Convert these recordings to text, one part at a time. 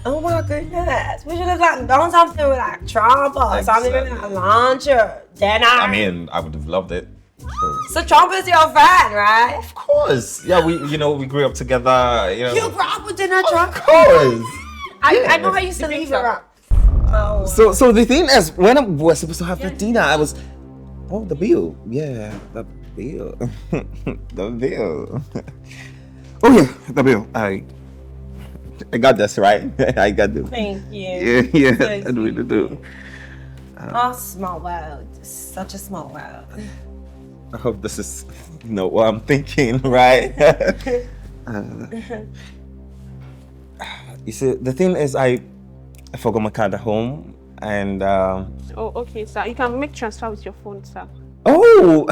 Oh my goodness. We should have done something with like trumpet, something with like launcher, dinner. I mean, I would have loved it. So Trump is your friend, right? Of course. Yeah, we grew up together. You grew up with dinner, Trump? Of course. I know I used to leave around. Oh. So the thing is, when I was supposed to have the dinner, I was, the bill. Yeah, the bill. The bill. Oh yeah, the bill. I got this right. I got this. Thank you. Yeah, I really do. Small world. Such a small world. I hope this is, what I'm thinking, right? You see, the thing is, I forgot my card at home, and okay, sir. You can make transfer with your phone, sir. Oh,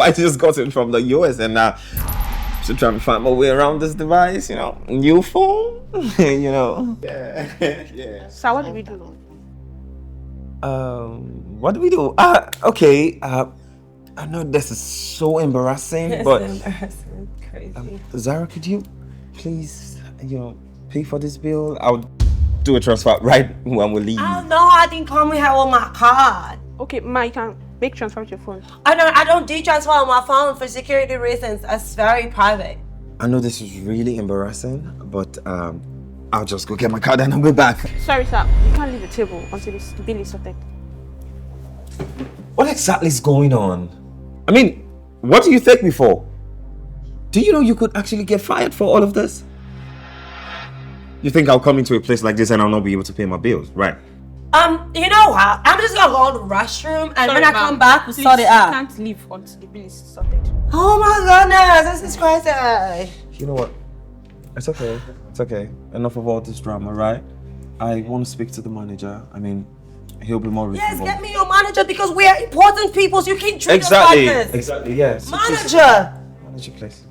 I just got it from the US, and still trying to find my way around this device. New phone. Yeah. So what do we do? What do we do? Okay. I know this is so embarrassing, but embarrassing. Crazy. Zara, could you please, pay for this bill? I'll do a transfer right when we leave. Oh no, I didn't come here with my card. Okay, Ma, you can make transfer with your phone. I don't do transfer on my phone for security reasons. It's very private. I know this is really embarrassing, but I'll just go get my card and I'll be back. Sorry, sir. You can't leave the table until this bill is sorted. What exactly is going on? I mean, what do you take me for? Do you know you could actually get fired for all of this? You think I'll come into a place like this and I'll not be able to pay my bills, right? You know what? I'm just gonna go to the restroom and when I come back, we'll sort it out. You can't leave until the bill is sorted. Oh my goodness, this is crazy. You know what? It's okay. It's okay. Enough of all this drama, right? I want to speak to the manager. I mean, he'll be more reasonable. Yes, get me your manager because we are important people, so you can't treat us like this. Exactly, yes. Manager! Manager, please.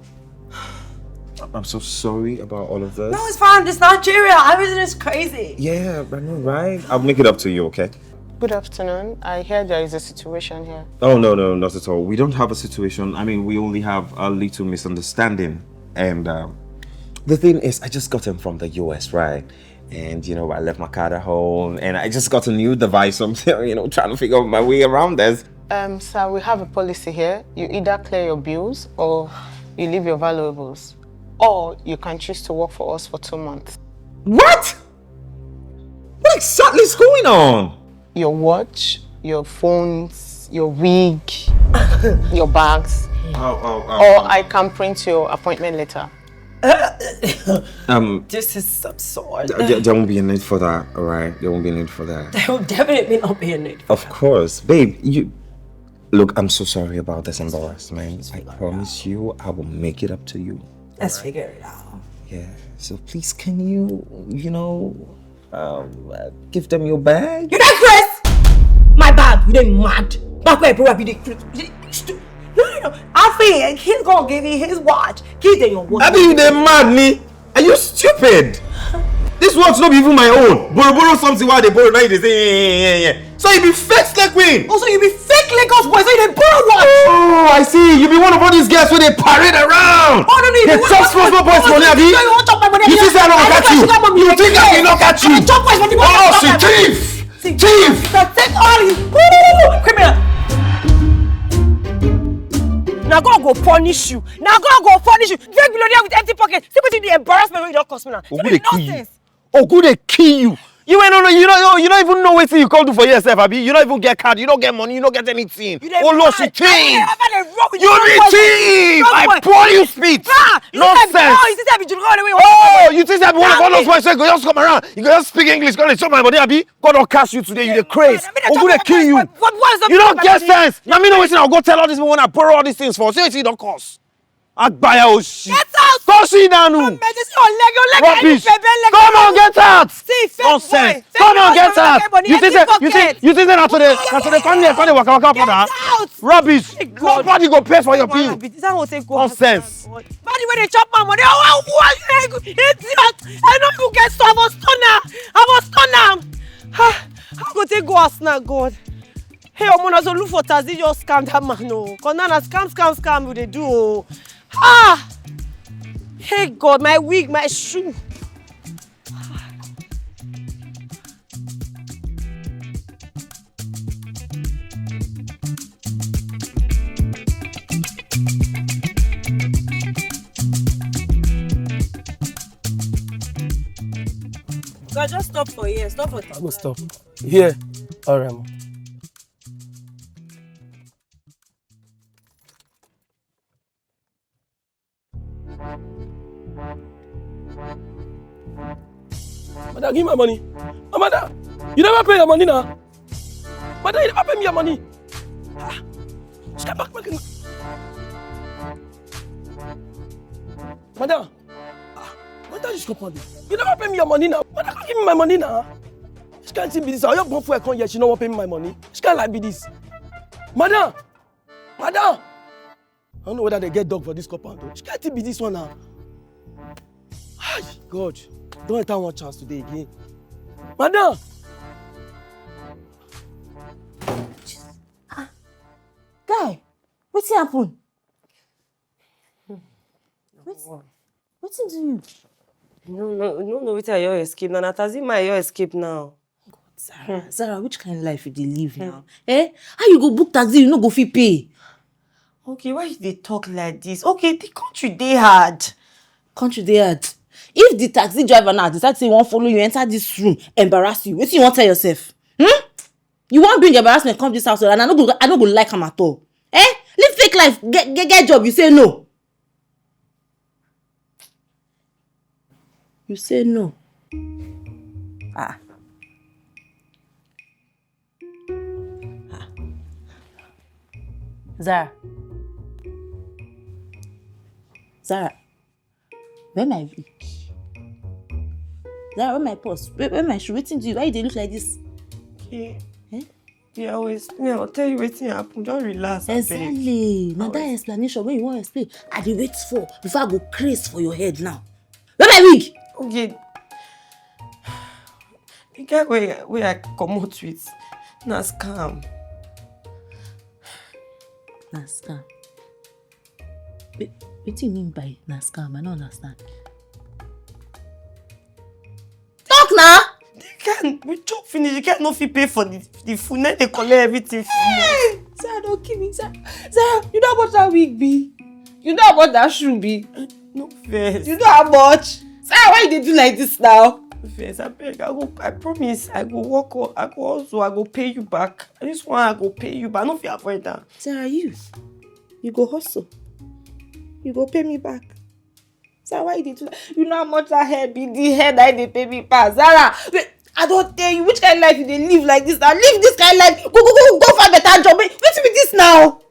I'm so sorry about all of this. No, it's fine. It's Nigeria. Everything is crazy. Yeah, I know, right? I'll make it up to you, okay? Good afternoon. I hear there is a situation here. Oh, no, not at all. We don't have a situation. I mean, we only have a little misunderstanding. And the thing is, I just got him from the US, right? And, I left my card at home. And I just got a new device. So I'm, trying to figure out my way around this. Sir, we have a policy here. You either clear your bills or you leave your valuables. Or you can choose to work for us for 2 months. What? What exactly is going on? Your watch, your phones, your wig, your bags. Or I can print your appointment letter. This is absurd. There won't be a need for that, all right? There won't be a need for that. There will definitely not be a need for Of course. Babe, Look, I'm so sorry about this embarrassment. I promise you, I will make it up to you. Let's figure it out. Yeah, so please can you, give them your bag? You not Chris? My bag, you didn't mad. Back where probably No. I think he's gonna give you his watch. Give them your watch. I mean, you they mad me? Are you stupid? This watch not even my own. Borrow something while they borrow now they say yeah. So you be fake Snake Queen. Also you be fake Lagos boy, so you dey borrow watch. Oh, I see. You be one of all these guys where they parade around. Oh no, they chop small boys money, abi? You think I don't catch you? You think I cannot catch you? Oh, she thief! Thief! So take all his criminal. Now God go punish you. Now God go punish you. Drink billionaire with empty pocket. See what the embarrassment when you don't cost me now. Oh, good they kill you. Oh, good they kill you. You ain't no, you don't even know what you can do for yourself, abi. You don't even get card, you don't get money, you don't get anything. Oh, Lord, she thief! You be thief! I pour you spit! Nonsense! Oh, you think that one of all those boys go just come around, you go just speak English, go chop my body, abi? God don't catch you today, you the craze. Oh, good they kill you. You don't get sense. Now me know what I'll go tell all these people when I borrow all these things for. See what you don't cost. Agbaya Oshi. Get out! Go see Nanu. Rubbish. Come on, get out. Nonsense. Come on, get out. You think that after the family waka for that? Rubbish. Nobody go pay for your bill. Nonsense. Body when they chop my money. I know you get so I was stunned. How go take go as now, God? Hey, I'm gonna look for Tazi just scam that man. No, cause now scam what they do. Hey God, my wig, my shoe. God, just stop for here. Stop for I go stop. Here. All right, Mom. Mother, give me my money. Oh, mother, you never pay your money now. Mother, you never pay me your money. Step back. Mother, mother, just go on. You never pay me your money now. Mother, can't give me my money now. She can't see me this. I have gone for a con yet. She don't want to pay me my money. She can't like be this. Mother, I don't know whether they get dog for this compound. She can't be this one now. Ay, God, don't enter one chance today again. Madam! Guy, what's happen? What's do you? No, wait till your escape now. Natazi my your escape now. God, Zara, which kind of life you dey live now? How you go book taxi, you no go fit pay? Okay, why they talk like this? Okay, the country they hard. Country dey hard. If the taxi driver now decide say he won't follow you enter this room, embarrass you, what you want tell yourself? You won't bring embarrassment come this house and I no go like him at all. Live fake life, get job, you say no. You say no. Zara, where my wig? Zara, where my purse? Where my shoe? Wetin do you? Why you dey look like this? Okay. Yeah, I'll tell you waiting happen. Don't relax. Exactly. Now that explanation when you want to explain, I dey wait for before I go craze for your head now. Where my wig? Okay. The guy where I come out with, na scam. Na scam. What do you mean by na scam? I don't understand. Talk now. We chop finish. You can't no fit pay for the food. Then they collect everything from you. Zara, don't kill me. Zara, you know how much that wig be? You know how much that shoe be? No vex. You know how much? Zara, why you dey do like this now? Vex, I beg. I promise. I go work. I go pay you back. This one I go pay you back. No fit avoid that. Zara, you go hustle. You go pay me back. Zara, why you dey do that? You know how much that hair be? The hair that they pay me back. Zara, wait, I don't tell you which kind of life you dey live like this now. Live this kind of life. Go find better job. Wait with this now.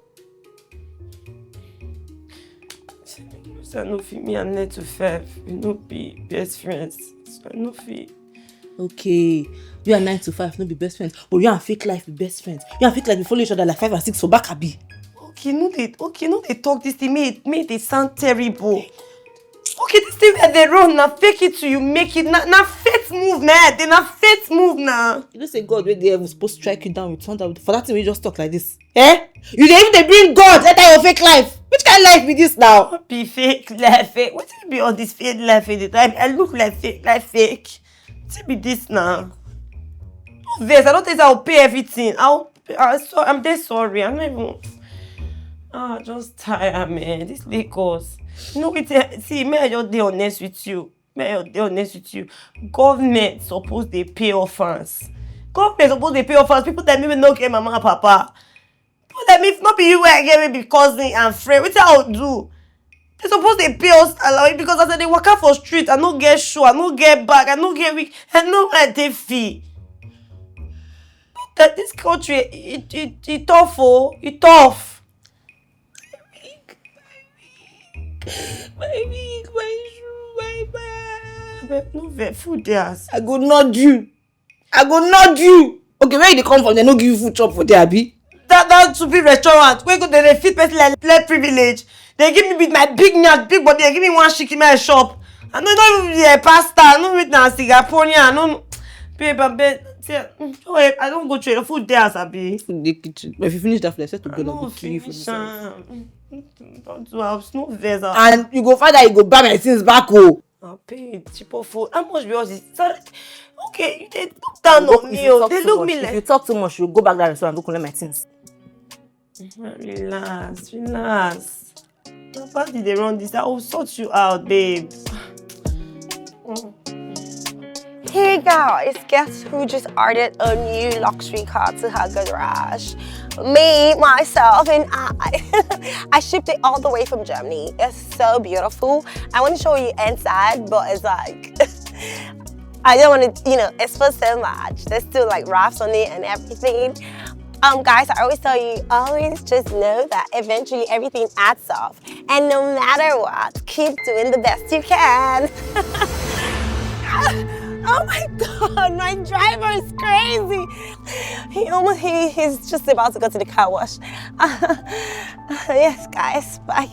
So I no fit me and Net to 5. We no be best friends. So I no fit. Okay, you and 9 to 5 no be best friends, but you and fake life be best friends. You and fake life be follow each other like 5 and 6 for back abi. Okay, no they talk this thing. Make they sound terrible. Okay, this thing where they run now, fake it till you make it. Now faith move now. They na faith move now. You know say God where they was supposed to strike you down with thunder for that thing we just talk like this. You dey even bring God enter your fake life. Which kind of life be this now? What be fake life? Fake? What be all this fake life in the time? I look like fake. What be this now? No vex. I don't think I'll pay everything. I'm dead sorry. I'm not even. Just tired, man. This Lagos. You know, see, may I just be honest with you. Government suppose they pay orphans. People that maybe no get mama and papa. People that if not be you where I get maybe cousin and friend. What I'll do? They suppose they pay us allowing because as they walk out for street, I no get show, I no get bag, I no get weak, I no like they fee. That this country, it tough, it tough. My wig, my shoe, my bag. No vex, food there. I go nod you. Okay, where you come from? They no give you food chop for there, abi? That to be restaurant. Where go they fit person like privilege. They give me with my big nyash, big body. They give me one chicken in my shop. I don't even pasta. I don't eat na Singaporean. I don't. Babe, I don't go to the food there, Sabi. In the kitchen. But if you finish that flesh, to go no finish. Don't do house, no visa. And you go find that you go buy my things back, oh. I'll pay cheaper food. How much yours is? Okay, they look down on me. They look me like. If you talk too much, you go back to that restaurant and go collect my things. Relax. Your body they run this. I will sort you out, babe. Hey guys, guess who just added a new luxury car to her garage? Me, myself, and I. I shipped it all the way from Germany. It's so beautiful. I want to show you inside, but it's like, I don't want to, expose so much. There's still like wraps on it and everything. Guys, I always tell you, always just know that eventually everything adds up. And no matter what, keep doing the best you can. Oh my God, my driver is crazy. He's just about to go to the car wash. Yes, guys, bye.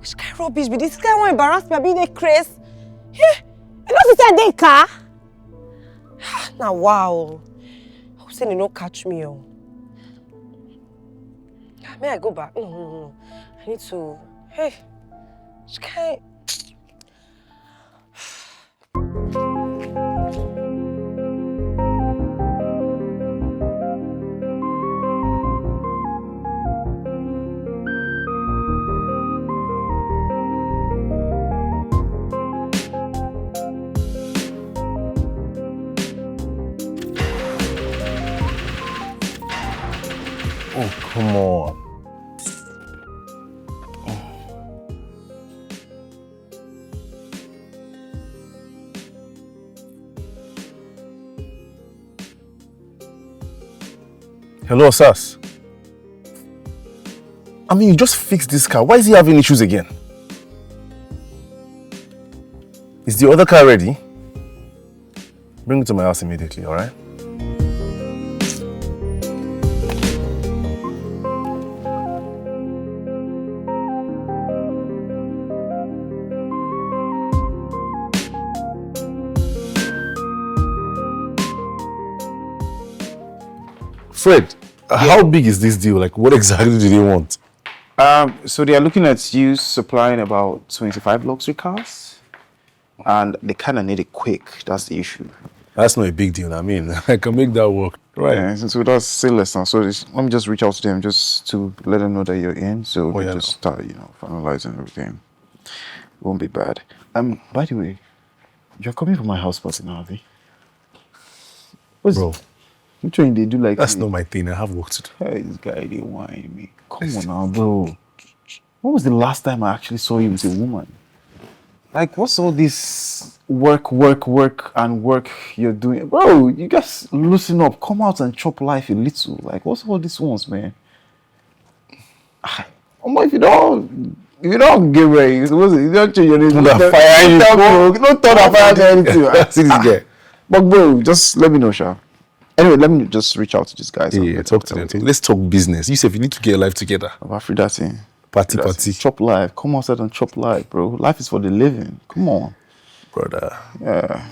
Which kind of rubbish be this? Guy won't embarrass me. I be the Chris. You know to say they car? Now, wow. Who said they don't catch me? Oh. May I go back? No. I need to. Hey, which kind? Oh, come on. Hello, Sas. I mean, you just fixed this car. Why is he having issues again? Is the other car ready? Bring it to my house immediately, all right? Fred, how big is this deal? Like, what exactly do they want? So they are looking at you supplying about 25 luxury cars, and they kind of need it quick. That's the issue. That's not a big deal. I mean, I can make that work, right? Yeah, so that's still less now. So let me just reach out to them just to let them know that you're in, so we just start, finalizing everything. It won't be bad. By the way, you're coming for my house party now, Avi? Bro. Which one they do like that's not my thing. I have work to do. Hey, this guy, they whine me. Come on now, bro. When was the last time I actually saw you with a woman? Like, what's all this work you're doing? Bro, you guys loosen up. Come out and chop life a little. Like, what's all these ones, man? If you don't get ready, you don't change your name. Don't turn a fire anything. See this guy. But bro, just let me know, Sha. Anyway, let me just reach out to these guys. Yeah, talk to them. Let's talk business. You said you need to get your life together. Party. Chop life. Come outside and chop life, bro. Life is for the living. Come on. Brother. Yeah.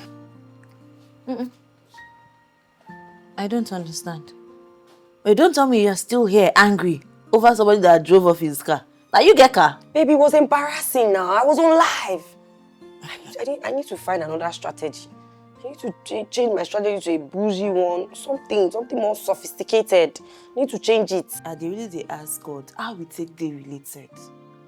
I don't understand. Wait, don't tell me you're still here angry over somebody that drove off his car. Now you get car. Baby, it was embarrassing now. I was on live. I need to find another strategy. I need to change my strategy to a bougie one. Something more sophisticated. I need to change it. They ask God, how we take they related?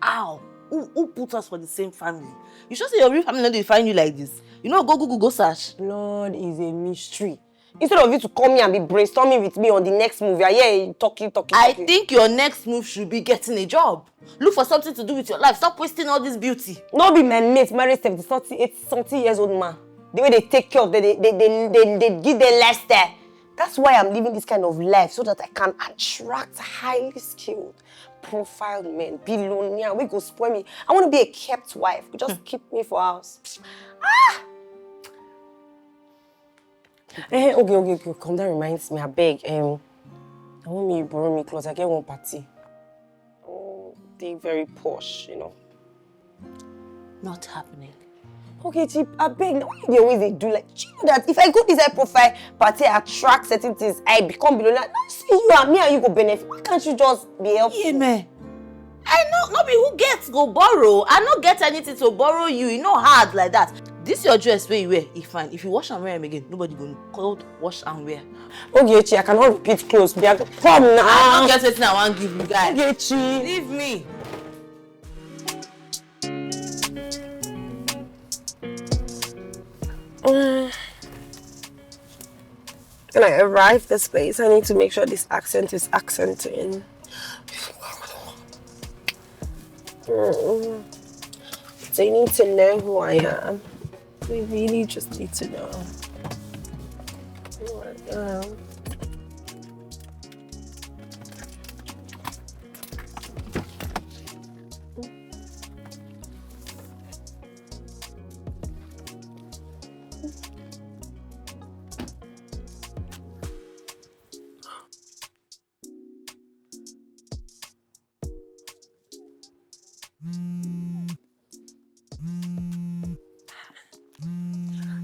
How? Who put us for the same family? You should say your real family they find you like this. Go search. Lord is a mystery. Instead of you to come here and be brainstorming with me on the next movie, talking. I think your next move should be getting a job. Look for something to do with your life. Stop wasting all this beauty. No be my mate, married 70 years old man. The way they take care of them, they give their lifestyle. That's why I'm living this kind of life, so that I can attract highly skilled, profiled men, billionaires. We go spoil me. I want to be a kept wife. Just keep me for house. Okay. Come, that reminds me, I beg. I want me to borrow me clothes. I get one party. Oh, they very posh, Not happening. Okay, Chip, I beg. Why they always do like, you know that if I go this profile party, attract certain things, I become billionaire. Now see you and me and you go benefit. Why can't you just be helpful? Yeah, man. I know, not be who gets go borrow. I not get anything to borrow you. You know hard like that. This your dress where you wear, it's fine. If you wash and wear them again, nobody gonna call wash and wear. Okay, Chi, I cannot repeat clothes. Come now. I don't get anything I want to give you guys. Okay, Chi. Leave me. When I arrive this place, I need to make sure this accent is accenting. They need to know who I am. We really just need to know.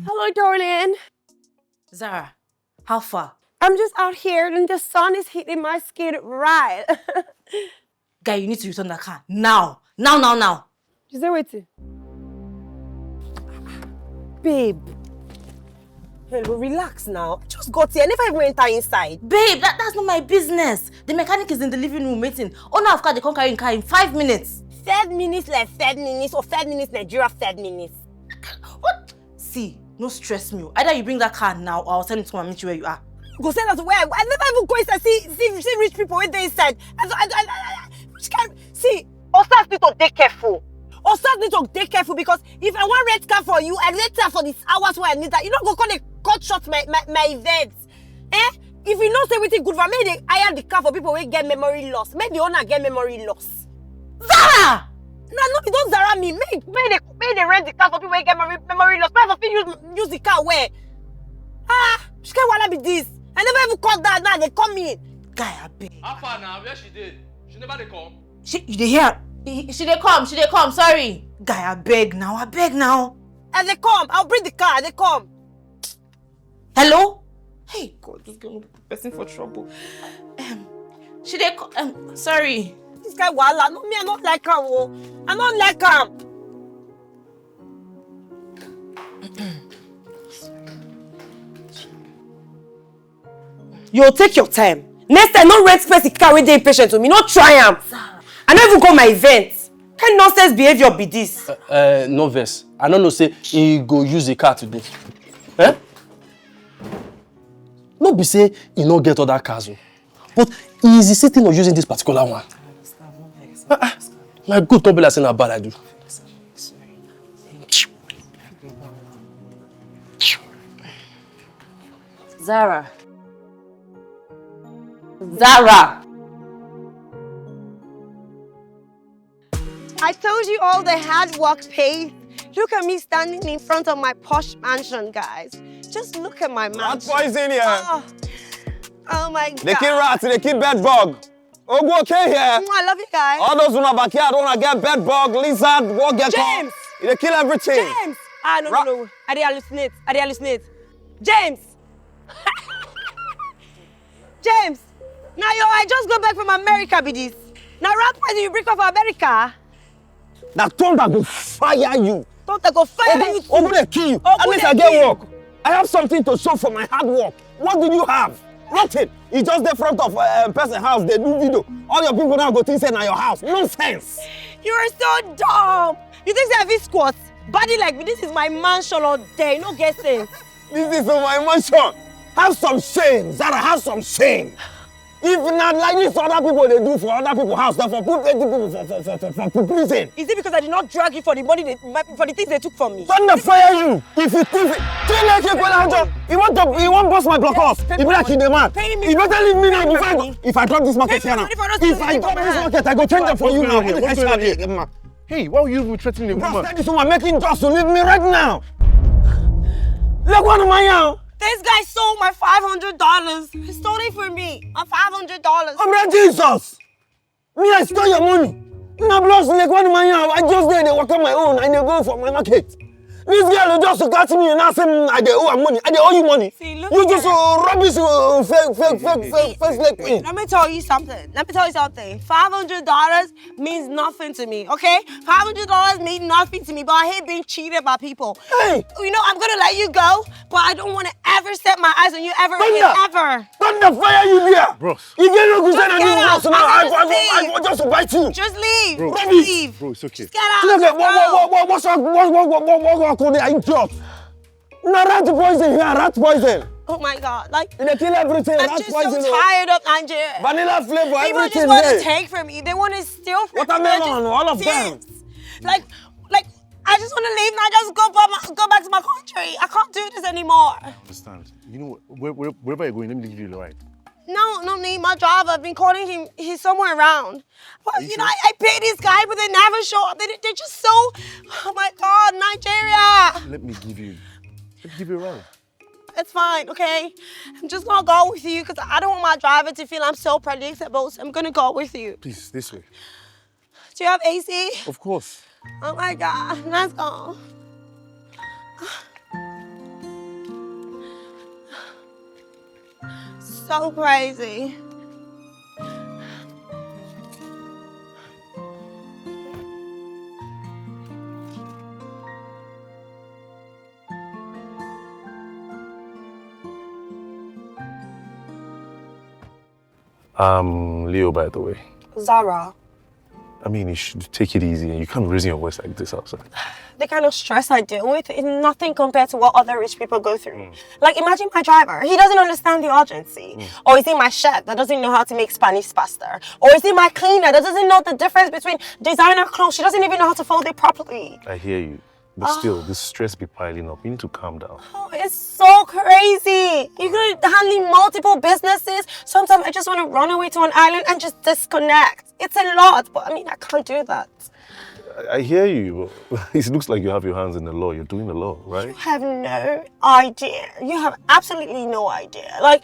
Hello, darling. Zara, how far? I'm just out here and the sun is hitting my skin right. Guy, you need to return the car. Now. Now. Is there waiting? Babe. Hello, relax now. I just got here. I never even enter inside. Babe, that's not my business. The mechanic is in the living room waiting. Owner of car, they come carry in car in 5 minutes. 5 minutes like 5 minutes or 5 minutes Nigeria 5 minutes. What? See, no stress me. Either you bring that car now or I'll send it to and meet you where you are. Go send us where? I never even go inside. See rich people when they inside. Which kind? See, Osas need to take careful. Osas need to take careful because if I want red car for you, I rent car for these hours where I need that. You don't go call they cut short my events. If you know say everything good for me, they hire the car for people who get memory loss. Make the owner get memory loss. Zara! No, you don't Zara me. Make they rent the car for people who get memory loss. Make for use the car where? She can't wanna be this. I never even called that now. They come in. Guy, I beg. How far now? Where she did? She never they come. You dey hear? She dey come, sorry. Guy, I beg now. As they come, I'll bring the car. They come. Hello? Hey, God, this girl will put person for trouble. She dey come. Sorry. This guy wala. No, me, I don't like him. I don't like him. Yo, take your time. Next time, no rent space the car with the impatient to me. No try am. I don't even go my event. Kind nonsense behavior be this? No verse. I don't know say he go use the car today. No be say he no get other cars, but he is sitting of using this particular one. My good don't be like saying how bad I do. Zara. I told you all the hard work paid. Look at me standing in front of my posh mansion, guys. Just look at my mansion. Rat poison here. Oh my God. They kill rats, they kill bed bug. Oh, okay here. I love you guys. All those who are backyard don't get bed bug, lizard, walk get James. They kill everything. James. No. I hallucinate. James. James. Now I just got back from America with this. Now rat poison you bring up from America. Now thunder go fire you. Thunder go fire you. Ogun they kill you. At least I get work. I have something to show for my hard work. What did you have? Nothing. You just the front of person's house. They do video. All your people now go to say na your house. Nonsense. You are so dumb. You think I have this squat? Body like me. This is my mansion all day. No guessing. This is my mansion. Have some shame, Zara. Have some shame. If not like this, other people they do for other people's house, then for put people for prison. Is it because I did not drag you for the money for the things they took from me? Thunder fire you! If you think you want bust my block off. You be like in the man. You better leave me now before if I drop this market here now. If I drop this market, I go change it for you now. Hey, why are you even threatening the woman? This woman making just to leave me right now. Look what am I now? This guy stole my $500. He stole it from me. My $500. I'm Jesus. Me, I stole your money. Now, blows like one of my I just did they work on my own and they go for my market. This girl just catch me and ask him I owe her money. I owe you money. See, look you just rubbish fake like queen. Let me tell you something. $500 means nothing to me, okay? $500 means nothing to me, but I hate being cheated by people. Hey! You know, I'm gonna let you go, but I don't want to ever set my eyes on you ever again, ever. Thunder fire you there! Bros. You get no good at your house now. I want just to bite you. Just leave. Bro. Just leave. Bro, it's okay. Just get out. Look, what's wrong? What I idiot? No, rat poison here, rat poison. Oh my God, like, They kill everything, I'm rat just poison. so tired of Nigeria. Vanilla flavor, People everything just want there. to take from me. They want to steal from me. Watermelon, all of them. Like, I just want to leave now. Just go back to my country. I can't do this anymore. I understand. You know, wherever you're going, let me give you the ride. No need. My driver, I've been calling him. He's somewhere around. But, you know, I pay this guy, but they never show up. They're just so, oh my God, Nigeria. Let me give you a ride. It's fine, okay? I'm just gonna go with you because I don't want my driver to feel I'm so predictable, so I'm gonna go with you. Please, this way. Do you have AC? Of course. Oh my God, let's go. So crazy. Leo, by the way. Zara, I mean, you should take it easy. You can't be raising your voice like this outside. the kind of stress I deal with is nothing compared to what other rich people go through. Like, imagine my driver. He doesn't understand the urgency. Or is it my chef that doesn't know how to make Spanish pasta? Or is it my cleaner that doesn't know the difference between designer clothes? She doesn't even know how to fold it properly. I hear you. But still, this stress be piling up. You need to calm down. Oh, it's so crazy. You're handling multiple businesses. Sometimes I just want to run away to an island and just disconnect. It's a lot, but I mean, I can't do that. I hear you, but it looks like you have your hands in the law. You're doing the law, right? You have no idea. You have absolutely no idea. Like,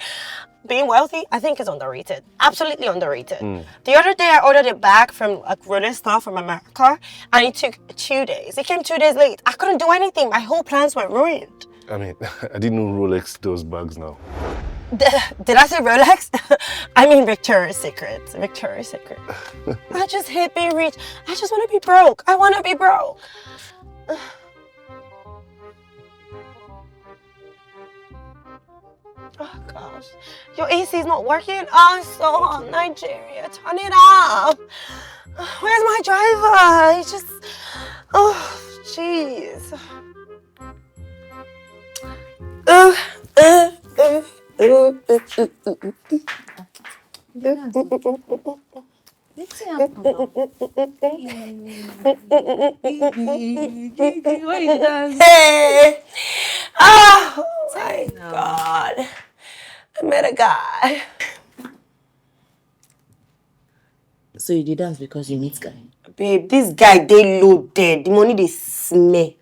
being wealthy, I think is underrated. Absolutely underrated. The other day, I ordered a bag from a grown store from America, and it took 2 days. It came 2 days late. I couldn't do anything. My whole plans were ruined. I mean, I didn't know Rolex does bags now. Did I say Rolex? I mean Victoria's Secret. Victoria's Secret. I just hate being rich. I just want to be broke. I want to be broke. Oh gosh, your AC is not working. Oh, it's so hot, Nigeria. Turn it off. Where's my driver? He just, oh, jeez. Hey! Oh my God! I met a guy. So you did dance because you meet guy? Babe, this guy, they loaded. The money they smell.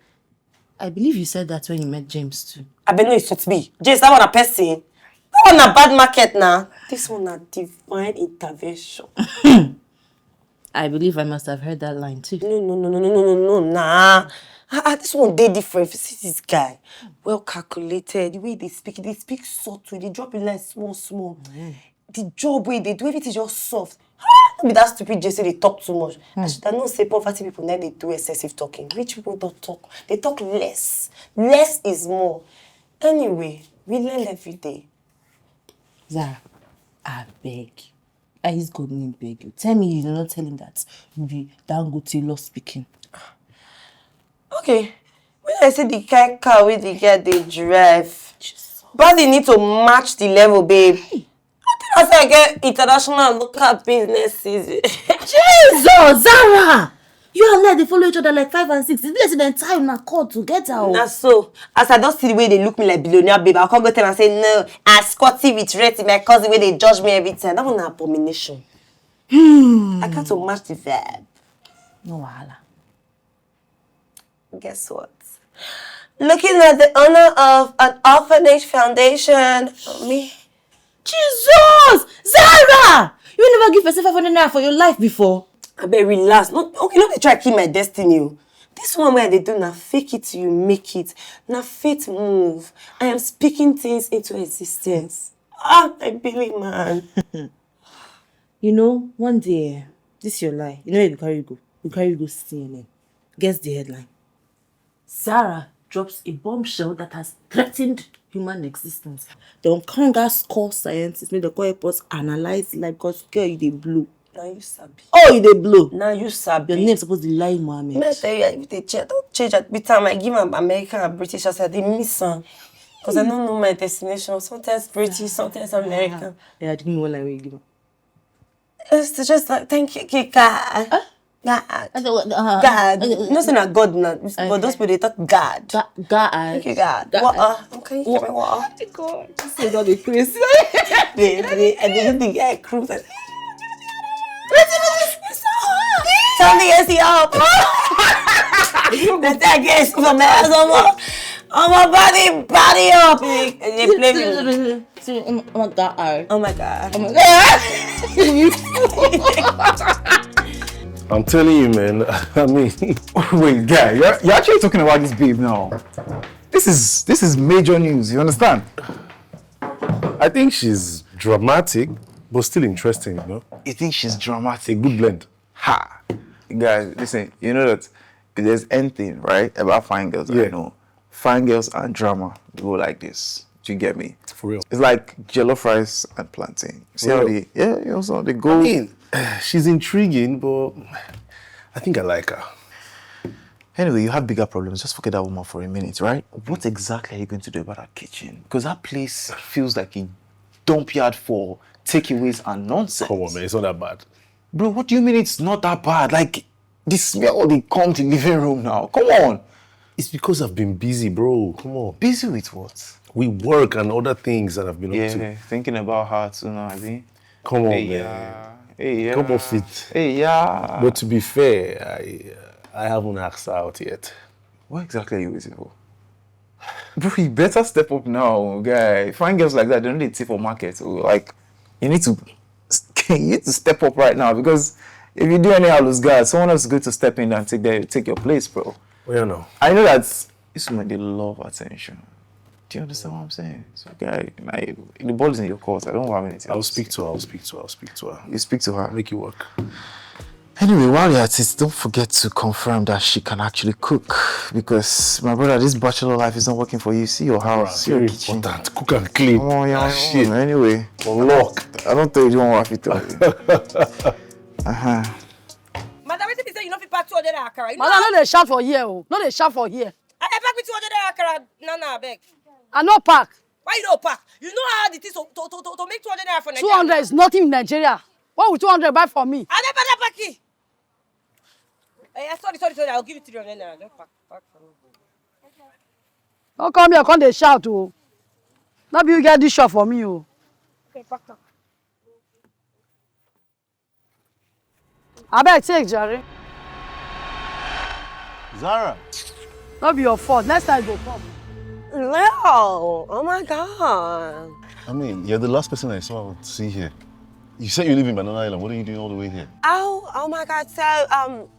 I believe you said that when you met James too. I believe it's to me. James, that one a person. That one a bad market now. This one a divine intervention. I believe I must have heard that line too. No, nah. This one they different. See this guy, well calculated. The way they speak subtly. They drop it like small. The job way they do, everything just soft. Don't be that stupid Jesse, they talk too much. I should have not say poverty people now they do excessive talking. Rich people don't talk. They talk less. Less is more. Anyway, we learn every day. Zara, I beg. He's going to beg you. Tell me you do not tell him that you be Dangote law speaking. Okay. When I say the kind car where they get they drive, but they need to match the level, babe. Hey. I say I get international and local businesses. Jesus, Zara! You and I, they follow each other like 5 and 6. It's the time na call together. Now so, as I don't see the way they look me like billionaire, babe, I'll come go tell and say, no, I'm Scotty with Retty, my cousin, where they judge me every time. That one an abomination. I got to match the vibe. No wahala. Guess what? Looking at the owner of an orphanage foundation, me. Jesus! Zara! You never give yourself 500 naira for your life before. I better relax. No, okay, let me try to keep my destiny. This one where they do na fake it till you make it. Na faith move. I am speaking things into existence. My Billy man. You know, one day, this is your lie. You know where you carry go? You carry go CNN. Guess the headline. Zara drops a bombshell that has threatened human existence. The Conga score scientists made the call us analyze like because girl you dey blue. Now you sabi. Oh, you dey blow. Now you sabi. Your name supposed to be Lai Mohammed. Me tell you, if they don't change at the time I give them American and British, I said they miss some. Because I don't know my destination. Sometimes British, sometimes American. Yeah, I didn't know what language you give me. It's just like, thank you, God. God. God. Not saying that God, but those people, they talk God. God. Thank you, God. Water. Okay, you give me water. God. You say God be crazy. They think they get cruise. It's so hot. Turn the AC up. That's that gas from my ass on my body up. And they play me. Oh my God. Oh my God. Oh my God. I'm telling you, man. I mean, Wait, guy, you're actually talking about this babe now. This is major news. You understand? I think she's dramatic, but still interesting, you know? You think she's dramatic? Good blend. Ha! Guys, listen, you know that if there's anything, right, about fine girls, I know. Fine girls and drama go like this. Do you get me? For real. It's like jollof rice and plantain. See how they, you know, so they go. I mean, she's intriguing, but I think I like her. Anyway, you have bigger problems. Just forget that woman for a minute, right? What exactly are you going to do about that kitchen? Because that place feels like a dump yard for takeaways and nonsense. Come on, man. It's not that bad. Bro, what do you mean it's not that bad? Like, the smell, they come to the living room now. Come on. It's because I've been busy, bro. Come on. Busy with what? With work and other things that I've been up to. Yeah, thinking about her too now, I mean. Come on, Hey, man. yeah. Hey, yeah. Come off it. Hey, yeah. But to be fair, I haven't asked her out yet. What exactly are you waiting for? Bro, you better step up now, guy. Fine girls like that, they don't need to for market. So, like, you need to step up right now, because if you do anyhow lose guys, someone else is going to step in and take your place, bro. Well, you know. I know that this woman, they love attention. Do you understand what I'm saying? So, guy, the ball is in your court. I don't have anything. I'll speak to her. You speak to her. Make it work. Anyway, while you're at it, don't forget to confirm that she can actually cook. Because, my brother, this bachelor life is not working for you. See your house, see your kitchen. Important. Cook and clean. Come on, yeah. Shit. Anyway. Unlock. I don't tell you don't want to tell you. Madam, what if you say you know if you pack 200 akara? Madam, no dey shout for here, oh. No dey shout for here. I pack with 200 akara. Nana, beg. I no pack. Why you don't pack? You know how it is to make 200 naira for Nigeria. 200 is nothing in Nigeria. What will 200 buy for me? I never pack it. Sorry. I'll give you 300 naira. Don't pack for me. Don't come here, come dey shout, oh. Now you get this shot for me, oh. Okay, pack up. I better take, Jerry. Zara. Not be your fault. Next time go come. No. Oh my God. I mean, you're the last person I saw see here. You said you live in Banana Island. What are you doing all the way here? Oh my God. So,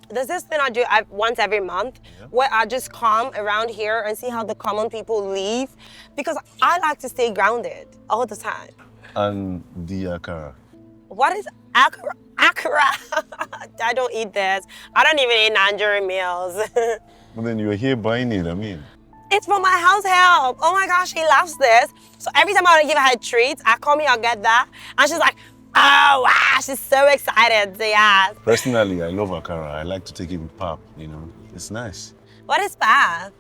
there's this thing I do once every month where I just come around here and see how the common people live, because I like to stay grounded all the time. And the akara. What is akara? Akara? I don't eat this. I don't even eat Nigerian meals. But then you're here buying it, I mean. It's for my house help. Oh my gosh, she loves this. So every time I want to give her treats, I come here, I'll get that. And she's like, oh wow, she's so excited. So yeah. Personally, I love akara. I like to take it with pap, you know. It's nice. What is that?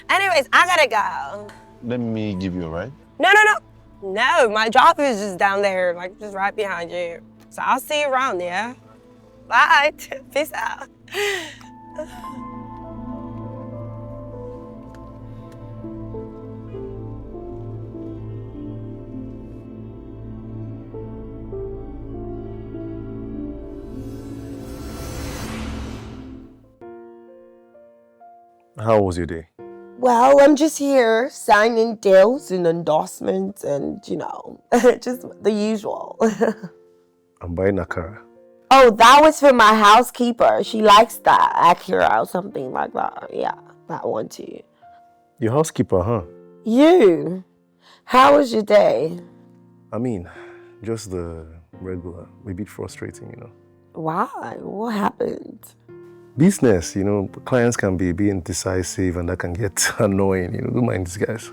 Anyways, I gotta go. Let me give you a ride. No, my job is just down there, like just right behind you. So I'll see you around, yeah? Bye. Peace out. How was your day? Well, I'm just here signing deals and endorsements and, you know, just the usual. I'm buying akara. Oh, that was for my housekeeper. She likes that, Akira or something like that. Yeah, that one too. Your housekeeper, huh? You, how was your day? I mean, just the regular, a bit frustrating, you know. Why? What happened? Business, you know, clients can be being indecisive and that can get annoying, you know. Don't mind these guys.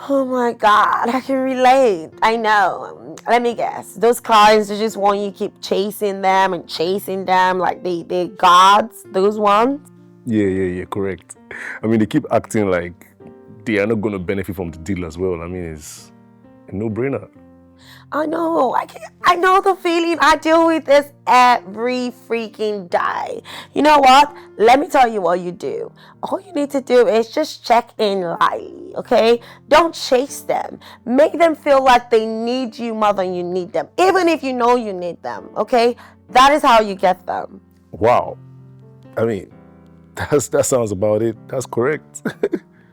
Oh my God, I can relate. I know. let me guess. Those clients just want you to keep chasing them like they gods, those ones? Yeah, correct. I mean, they keep acting like they are not going to benefit from the deal as well. I mean, it's a no-brainer. I know. I know the feeling. I deal with this every freaking day. You know what? Let me tell you what you do. All you need to do is just check in lightly, okay? Don't chase them. Make them feel like they need you more than you need them, even if you know you need them, okay? That is how you get them. Wow. I mean, that sounds about it. That's correct.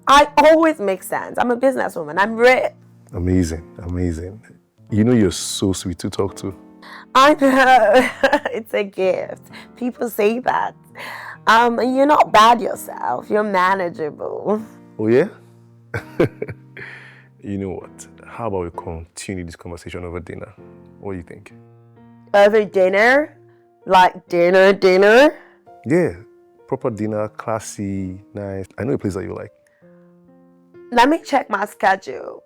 I always make sense. I'm a businesswoman. I'm rich. Amazing. You know you're so sweet to talk to. I know. It's a gift. People say that. You're not bad yourself. You're manageable. Oh, yeah? You know what? How about we continue this conversation over dinner? What do you think? Over dinner? Like dinner? Yeah. Proper dinner, classy, nice. I know a place that you like. Let me check my schedule.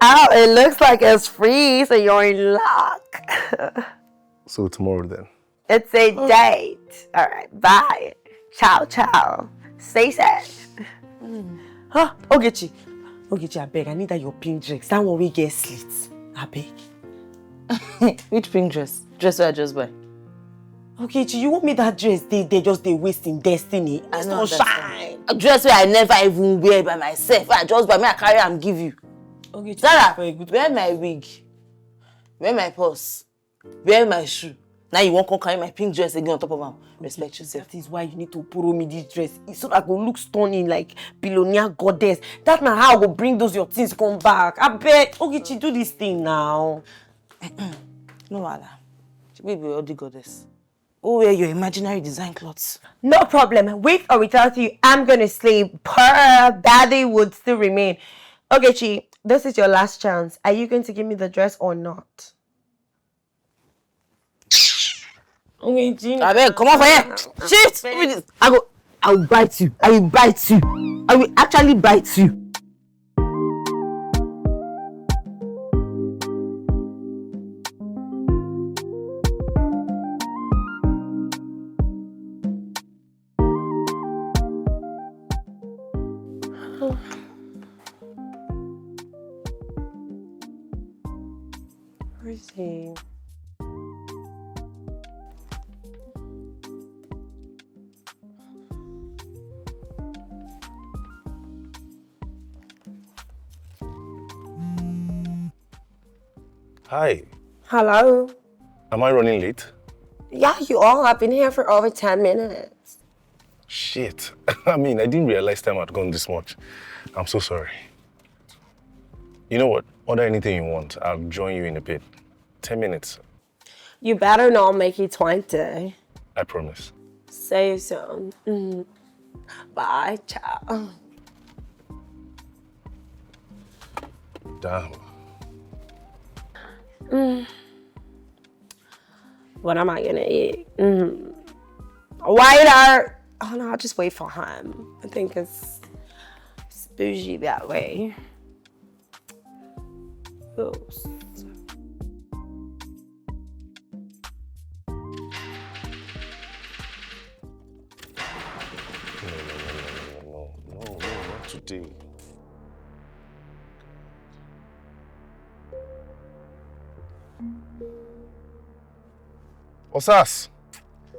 Oh, it looks like it's free, so you're in luck. So tomorrow then. It's a date. All right, bye. Ciao. Stay safe. Huh? Ogechi, I beg, I need that your pink dress. That one we get slits. I beg. Which pink dress? Dress where I just buy. Ogechi, you want me that dress? They wasting destiny. It's not shine. A dress where I never even wear by myself. I just buy me, I carry and give you. Okay, Zara, wear my wig, wear my purse, wear my shoe. Now you won't come carry my pink dress again on top of them. Respect yourself. That is why you need to borrow me this dress. It's so that I go look stunning like billionaire goddess. That's not how I go bring those your things come back. I beg. Ogechi, do this thing now. No matter. We be all the goddess. Oh, wear your imaginary design clothes. No problem. With or without you, I'm gonna sleep. Per Daddy would still remain. Ogechi, this is your last chance. Are you going to give me the dress or not? Ogechi. I beg, come on for here. Shift. I will bite you. I will actually bite you. Pretty. Hi. Hello? Am I running late? Yeah, you are. I've been here for over 10 minutes. Shit. I mean, I didn't realize time had gone this much. I'm so sorry. You know what? Order anything you want. I'll join you in a bit. 10 minutes. You better not make it 20. I promise. Say so. Bye, ciao. Damn. What am I gonna eat? Waiter! Oh no, I'll just wait for him. I think it's bougie that way. Oops. No, not today. Osas,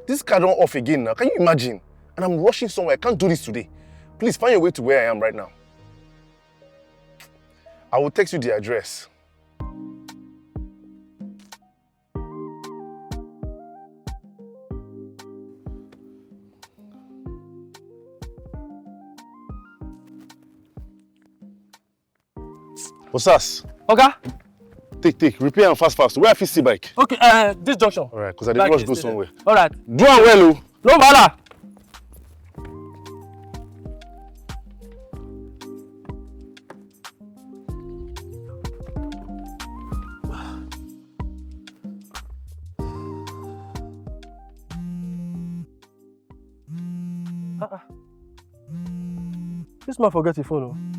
this car don't off again now. Can you imagine? And I'm rushing somewhere. I can't do this today. Please find your way to where I am right now. I will text you the address. Osas. Okay. Take. Repair and fast. Where I fit see bike? Okay, this junction. All right, because I didn't rush go somewhere. All right. Do it well, no bother. This man forget his phone.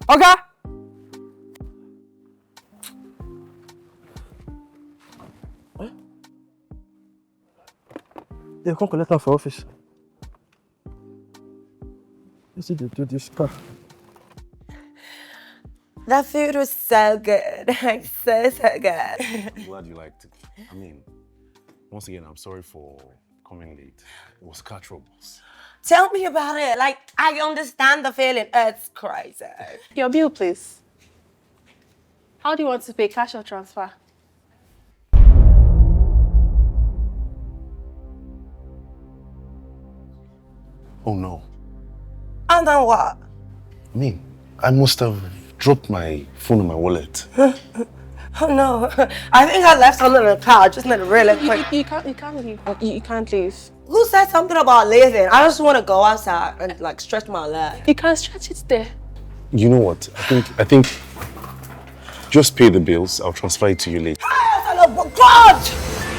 Oga! They come collect her for office. Let's see they do this car. That food was so good. Like, so good. I'm glad you liked it. I mean, once again, I'm sorry for coming late. It was car troubles. Tell me about it. Like, I understand the feeling. It's crazy. Your bill, please. How do you want to pay, cash or transfer? Oh no. And then what? I mean, I must have dropped my phone in my wallet. Oh no. I think I left something in the car. Just need to really quick. You can't leave. You can't leave. Who said something about leaving? I just want to go outside and like stretch my leg. You can't stretch it there. You know what? I think just pay the bills. I'll transfer it to you later. God!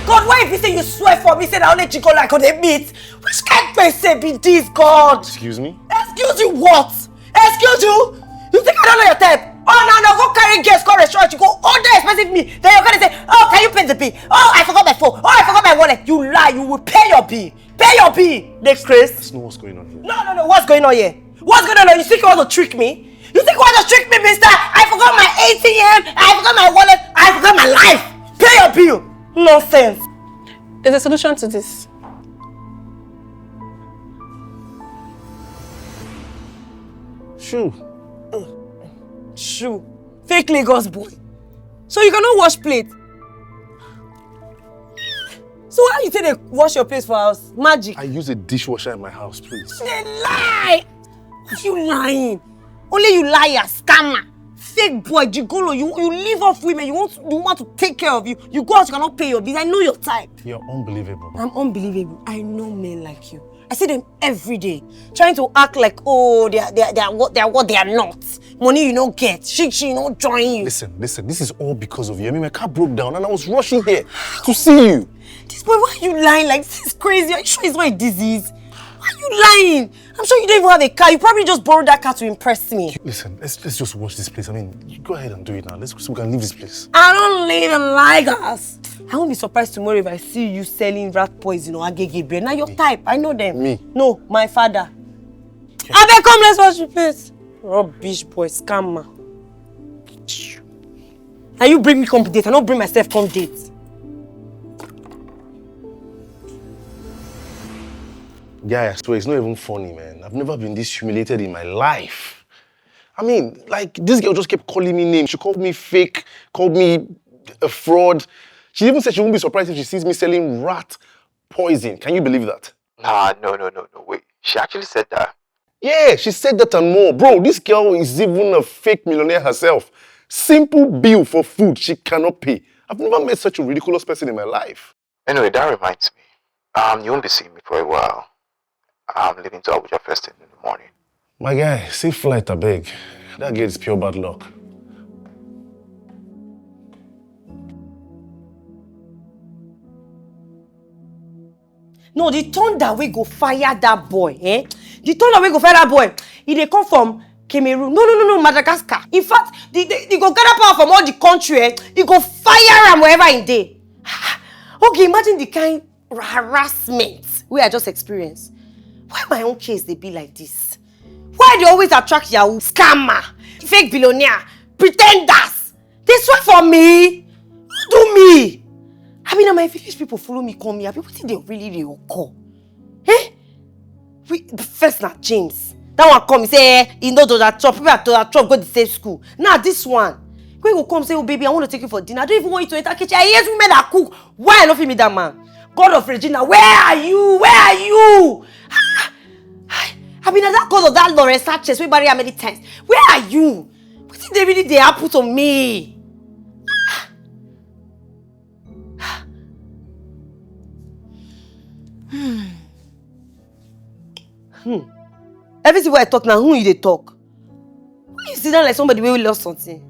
God, why if you say you swear for me, say that I'll let you go like on a meat? Which kind of person be this, God? Excuse me? Excuse you what? Excuse you? You think I don't know your type? Oh, no, go carry guests, go restaurant, you go order expensive meal. Then you're gonna say, oh, can you pay the bill? Oh, I forgot my phone. Oh, I forgot my wallet. You lie, you will pay your bill. Pay your bill. Next, Chris. Let's know what's going on here. No, what's going on here? What's going on here? You think you want to trick me? You think you want to trick me, mister? I forgot my ATM, I forgot my wallet, I forgot my life. Pay your bill. Nonsense. There's a solution to this. Shoo. Shoo. Fake Lagos boy. So you cannot wash plate. So how you take to wash your plates for house? Magic. I use a dishwasher in my house, please. They lie. Why you lying? Only you liar, scammer. Fake boy, gigolo, you live off women, you want to take care of you. You go out, you cannot pay your bills. I know your type. You're unbelievable. I'm unbelievable. I know men like you. I see them every day, trying to act like, oh, they are what they are not. Money you don't get, she don't join you. Listen, this is all because of you. I mean, my car broke down and I was rushing here to see you. This boy, why are you lying? Like, this is crazy. Are you sure it's not a disease? Why are you lying? I'm sure you don't even have a car. You probably just borrowed that car to impress me. Listen, let's just watch this place. I mean, you go ahead and do it now. So we can leave this place. I don't live in Lagos. I won't be surprised tomorrow if I see you selling rat poison or agege bread. Now your type, I know them. Me? No, my father. Okay. Abeg, come, let's watch the place. Rubbish boy, scammer. Now you bring me come date, I don't bring myself come date. Guy, I swear, it's not even funny, man. I've never been this humiliated in my life. I mean, like, this girl just kept calling me names. She called me fake, called me a fraud. She even said she won't be surprised if she sees me selling rat poison. Can you believe that? Nah, no, wait. She actually said that? Yeah, she said that and more. Bro, this girl is even a fake millionaire herself. Simple bill for food she cannot pay. I've never met such a ridiculous person in my life. Anyway, that reminds me. You won't be seeing me for a while. I'm leaving to Abuja first thing in the morning. My guy, safe flight, I beg. That gets pure bad luck. No, the thunder we go fire that boy, eh? The thunder we go fire that boy. If they come from Cameroon, no, Madagascar. In fact, they go gather power from all the country, eh? They go fire them wherever in day. Okay, imagine the kind of harassment we I just experienced. Why my own case they be like this? Why they always attract Yahoo, scammer, fake billionaire, pretenders? They swear for me. Who do me? I mean, my village people follow me, come here. People think they really occur. Eh? First now James. That one come, he say, he know to that chop. People to that chop go the same school. Now this one. When you come say, oh baby, I want to take you for dinner. I don't even want you to enter kitchen. I hear women that cook. Why I not feel me that man? God of Regina, where are you? Where are you? I mean, that cause of that Lawrence Sanchez, we marry her many times. Where are you? What did they really put on me? Everything where I talk now, who you they talk? Why you sit down like somebody who lost something?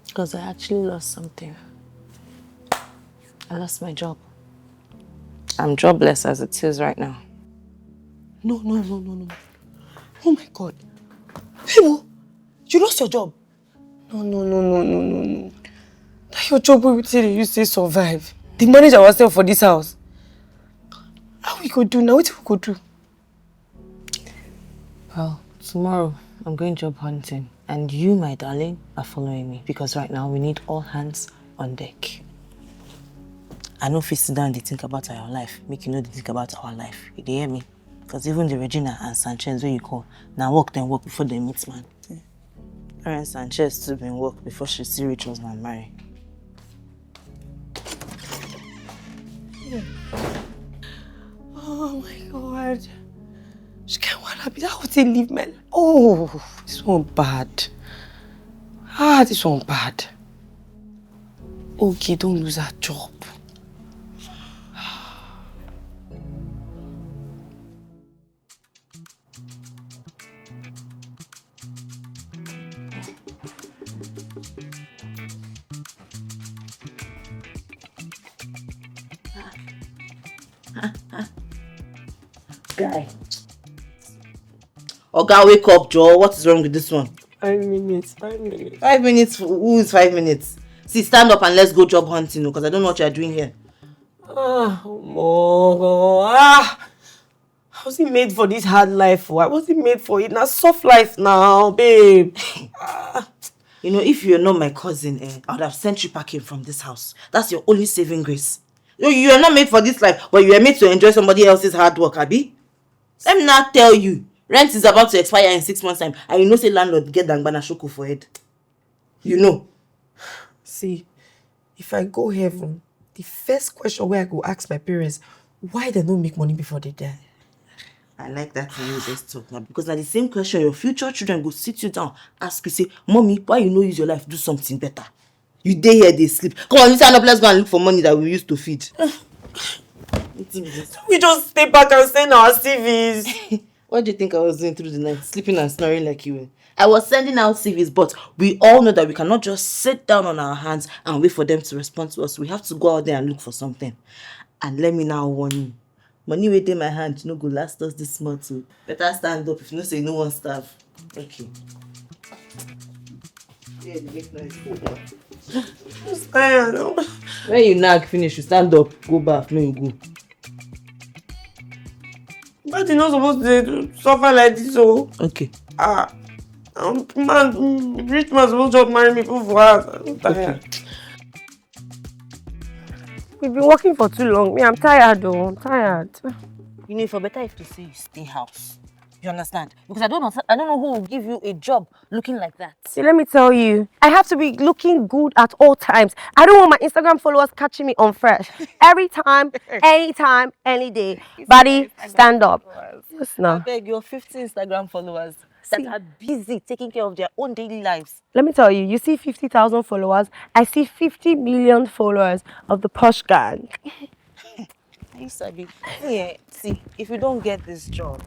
Because I actually lost something. I lost my job. I'm jobless as it is right now. No. Oh my God. Hey, you lost your job. No. That your job will tell you say survive. The manager ourselves for this house. How we could do now? What we could do? Well, tomorrow I'm going job hunting. And you, my darling, are following me. Because right now we need all hands on deck. I know if we sit down and think about our life, make you know they think about our life. You hear me? Because even the Regina and Sanchez, where you call, now work then work before they meet, man. Her and Sanchez too been work before she see Rich husband marry. Oh my God. She can't want to be that would leave man. Oh, this one bad. This one bad. Okay, don't lose her job. Guy. Oga, wake up, Joe. What is wrong with this one? 5 minutes. 5 minutes? Who is 5 minutes? See, stand up and let's go job hunting, because I don't know what you're doing here. How's he made for this hard life? Why was he made for it? Now soft life now, babe. You know, if you're not my cousin, I would have sent you packing from this house. That's your only saving grace. You are not made for this life, but you are made to enjoy somebody else's hard work, Abi. Let me not tell you. Rent is about to expire in 6 months' time, and you know say landlord get dangbana shoko for head. You know. See, if I go heaven, the first question where I go ask my parents, why they don't make money before they die? I like that thing you just talk now, because now the same question your future children go sit you down, ask you, say, Mommy, why you no use your life do something better? You day here, they sleep. Come on, you stand up, let's go and look for money that we used to feed. We just stay back and send our CVs. What do you think I was doing through the night? Sleeping and snoring like you were? I was sending out CVs, but we all know that we cannot just sit down on our hands and wait for them to respond to us. We have to go out there and look for something. And let me now warn you. Money waiting in my hand, you know, go last us this month too. Better stand up if you know say no one starve. Okay. Yeah, the make noise. When you nag finish, you stand up, go back, no you go. But you're not supposed to suffer like this, so. Okay. Man, rich man supposed to marry me for us. I'm tired. Okay. We've been working for too long. Me, I'm tired though. I'm tired. You know, for better if to say you stay house. You understand? Because I don't know who will give you a job looking like that. See, let me tell you, I have to be looking good at all times. I don't want my Instagram followers catching me on fresh. Every time, anytime, any day. Body, stand up. Yes, no. I beg your 50 Instagram followers that are busy taking care of their own daily lives. Let me tell you, you see 50,000 followers, I see 50 million followers of the Posh Gang. You sabi. Yeah, see, if you don't get this job,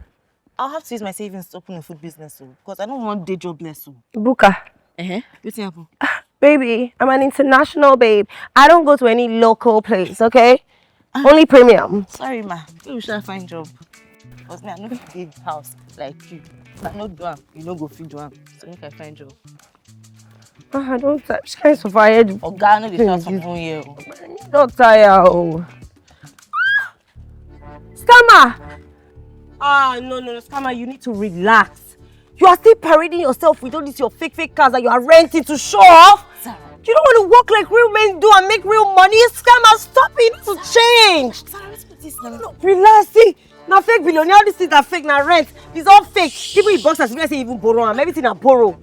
I'll have to use my savings to open a food business, because I don't want day jobless. Buka. What's happening? Baby, I'm an international babe. I don't go to any local place, okay? Only premium. Sorry, ma. Maybe we should find job. Because me, I know big house like you. If I no do am, you no go fit do am. So make I find job. I don't tire. She can't survive. Oga, I know they shout from 1 year. Don't tire. Scammer! No, Scammer, you need to relax. You are still parading yourself with all these your fake cars that you are renting to show off. Zara. You don't want to work like real men do and make real money. Scammer, stop it. You need to change. Zara, let's put this now. No, relax. See, now fake billionaire, all these things are fake, now rent. It's all fake. People in boxers, you say even borrow them. Everything are borrow.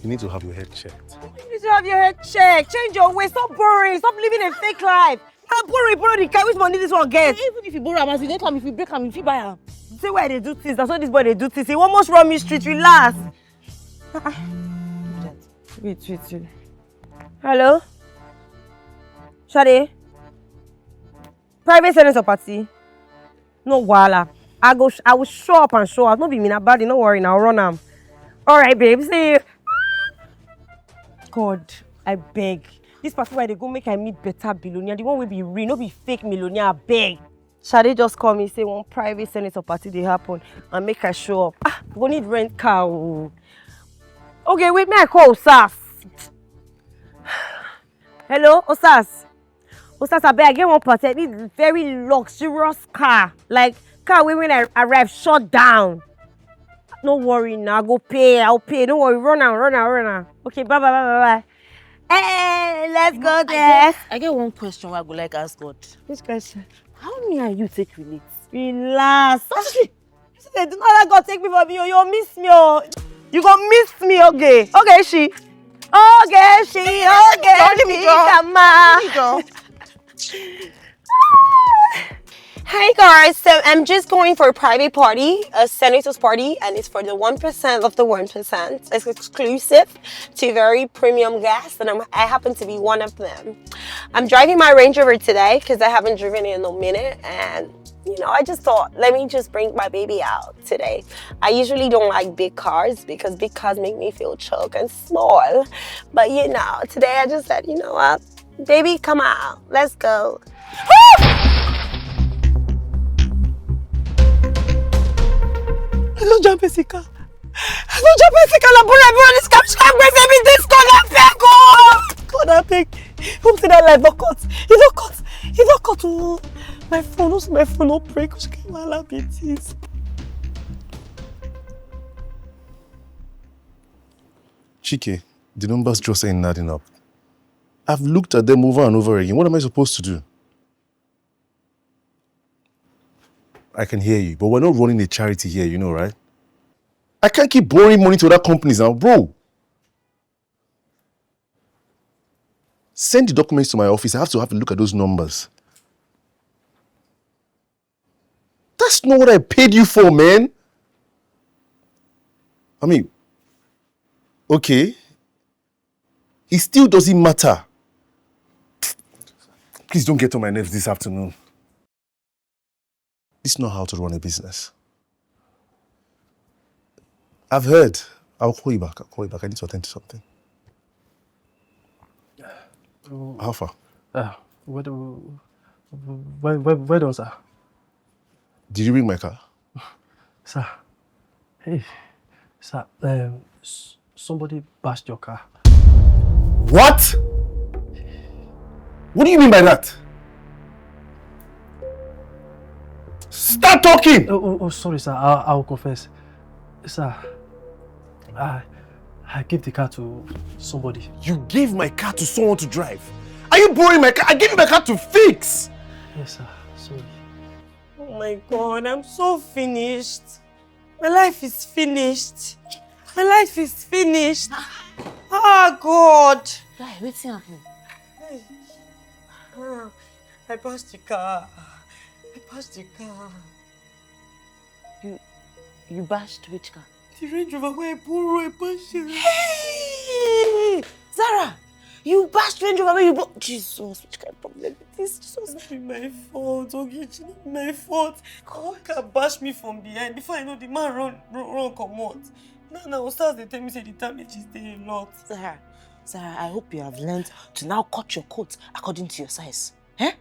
You need to have your head checked. You need to have your head checked. Change your way. Stop borrowing. Stop living a fake life. Borrow the car. Which money this one get? Even if you borrow them, as you don't come, if you break them, if you buy them. See why they do things. That's why this boy they do things. He almost run me street. Relax. Wait. Hello? Shade? Private senator party? No wala. I will show up and show out. No be me na bad. Don't worry now. Run am. Alright, babe. See you. God, I beg. This party where they go make I meet better billionaire. The one will be real, no be fake millionaire. I beg. Shade just call me say one private senator party they happen and make her show up. We need rent car. Okay, wait, may I call Osas? Hello, Osas. Osas, I get one person. I need very luxurious car. Like, car when I arrive, shut down. No worry now, go pay, I'll pay. Don't worry, run now. Okay, bye. Hey, let's go there. I get one question I would like to ask God. Which question? How me and you take relate? Relax. You said, do not let God take me from you. You'll miss me. You gonna miss me, okay? Okay, she, come on. Hi guys, so I'm just going for a private party, a senator's party, and it's for the 1% of the 1%. It's exclusive to very premium guests, and I happen to be one of them. I'm driving my Range Rover today because I haven't driven it in a minute, and you know, I just thought, let me just bring my baby out today. I usually don't like big cars because big cars make me feel choked and small, but you know, today I just said, you know what, baby, come out, let's go. Hello, Jessica. La bourre, this car, this God, I beg. Who said that life not cut? He don't cut. Oh. My phone no break. Chike, the numbers just ain't adding up. I've looked at them over and over again. What am I supposed to do? I can hear you, but we're not running a charity here, you know, right? I can't keep borrowing money to other companies now, bro. Send the documents to my office. I have to have a look at those numbers. That's not what I paid you for, man. I mean, okay. It still doesn't matter. Please don't get on my nerves this afternoon. This is not how to run a business. I've heard. I'll call you back. I need to attend to something. How far? Where was I? Did you bring my car? Sir. Hey. Sir, somebody bashed your car. What? What do you mean by that? Start talking! Oh, sorry, sir. I'll confess. Sir, I gave the car to somebody. You gave my car to someone to drive? Are you borrowing my car? I gave you my car to fix! Yes, sir. Sorry. Oh my God, I'm so finished. My life is finished. Ah, God. Guy, what's happening? I passed the car. You bashed which car? The Range Rover where I borrowed, I bashed it. Hey! Zara! You bashed Range Rover where you bought. Jesus, which kind of problem is this? Jesus. It's not my fault, okay? It's not my fault. God can bash me from behind. Before I know the man run come out. Now, stars they tell me say the damage is there a lot. Zara, I hope you have learned to now cut your coat according to your size. Eh?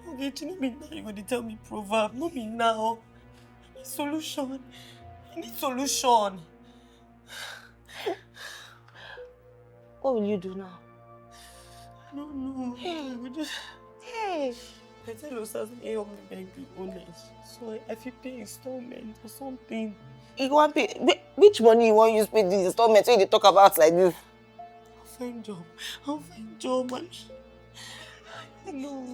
Okay, you know me now, you're going to tell me proverb. Not me now. I need solution. What will you do now? I don't know. Hey. I tell Osas to help me beg the owners. So I feel pay installment or something. You want pay? Which money you want use pay the installment when you talk about like this? I'll find job, man. No.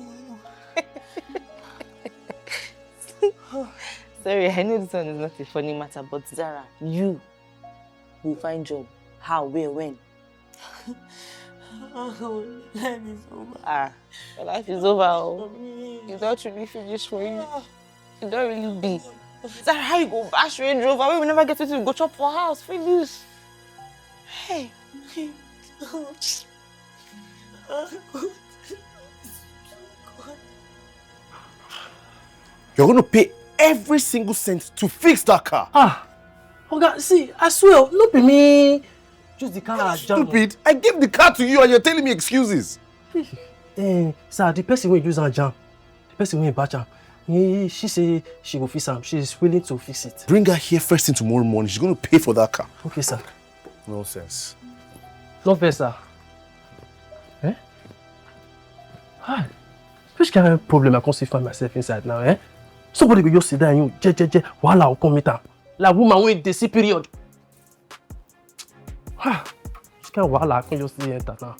Sorry, I know this one is not a funny matter, but Zara, you will find job. How, where, when? Oh, life is over. Your life is over. Oh. It's not really finished for you. It don't really be. Zara, how you go bash Range Rover? We will never get to go chop for house. Finish. Hey. You're going to pay every single cent to fix that car. Okay, see, I swear, not be me. Just the car. Stupid. I gave the car to you and you're telling me excuses. Sir, the person who use her jam, the person who batch jam, she say she will fix him. She is willing to fix it. Bring her here first thing tomorrow morning. She's going to pay for that car. Okay, sir. Nonsense. No vex, sir. Eh? Hi. Which kind of problem I can't see find myself inside now, eh? Somebody go just sit down and you, wahala will come meet am. Like woman wey dey see period. Which kind of wahala I can just see enter now.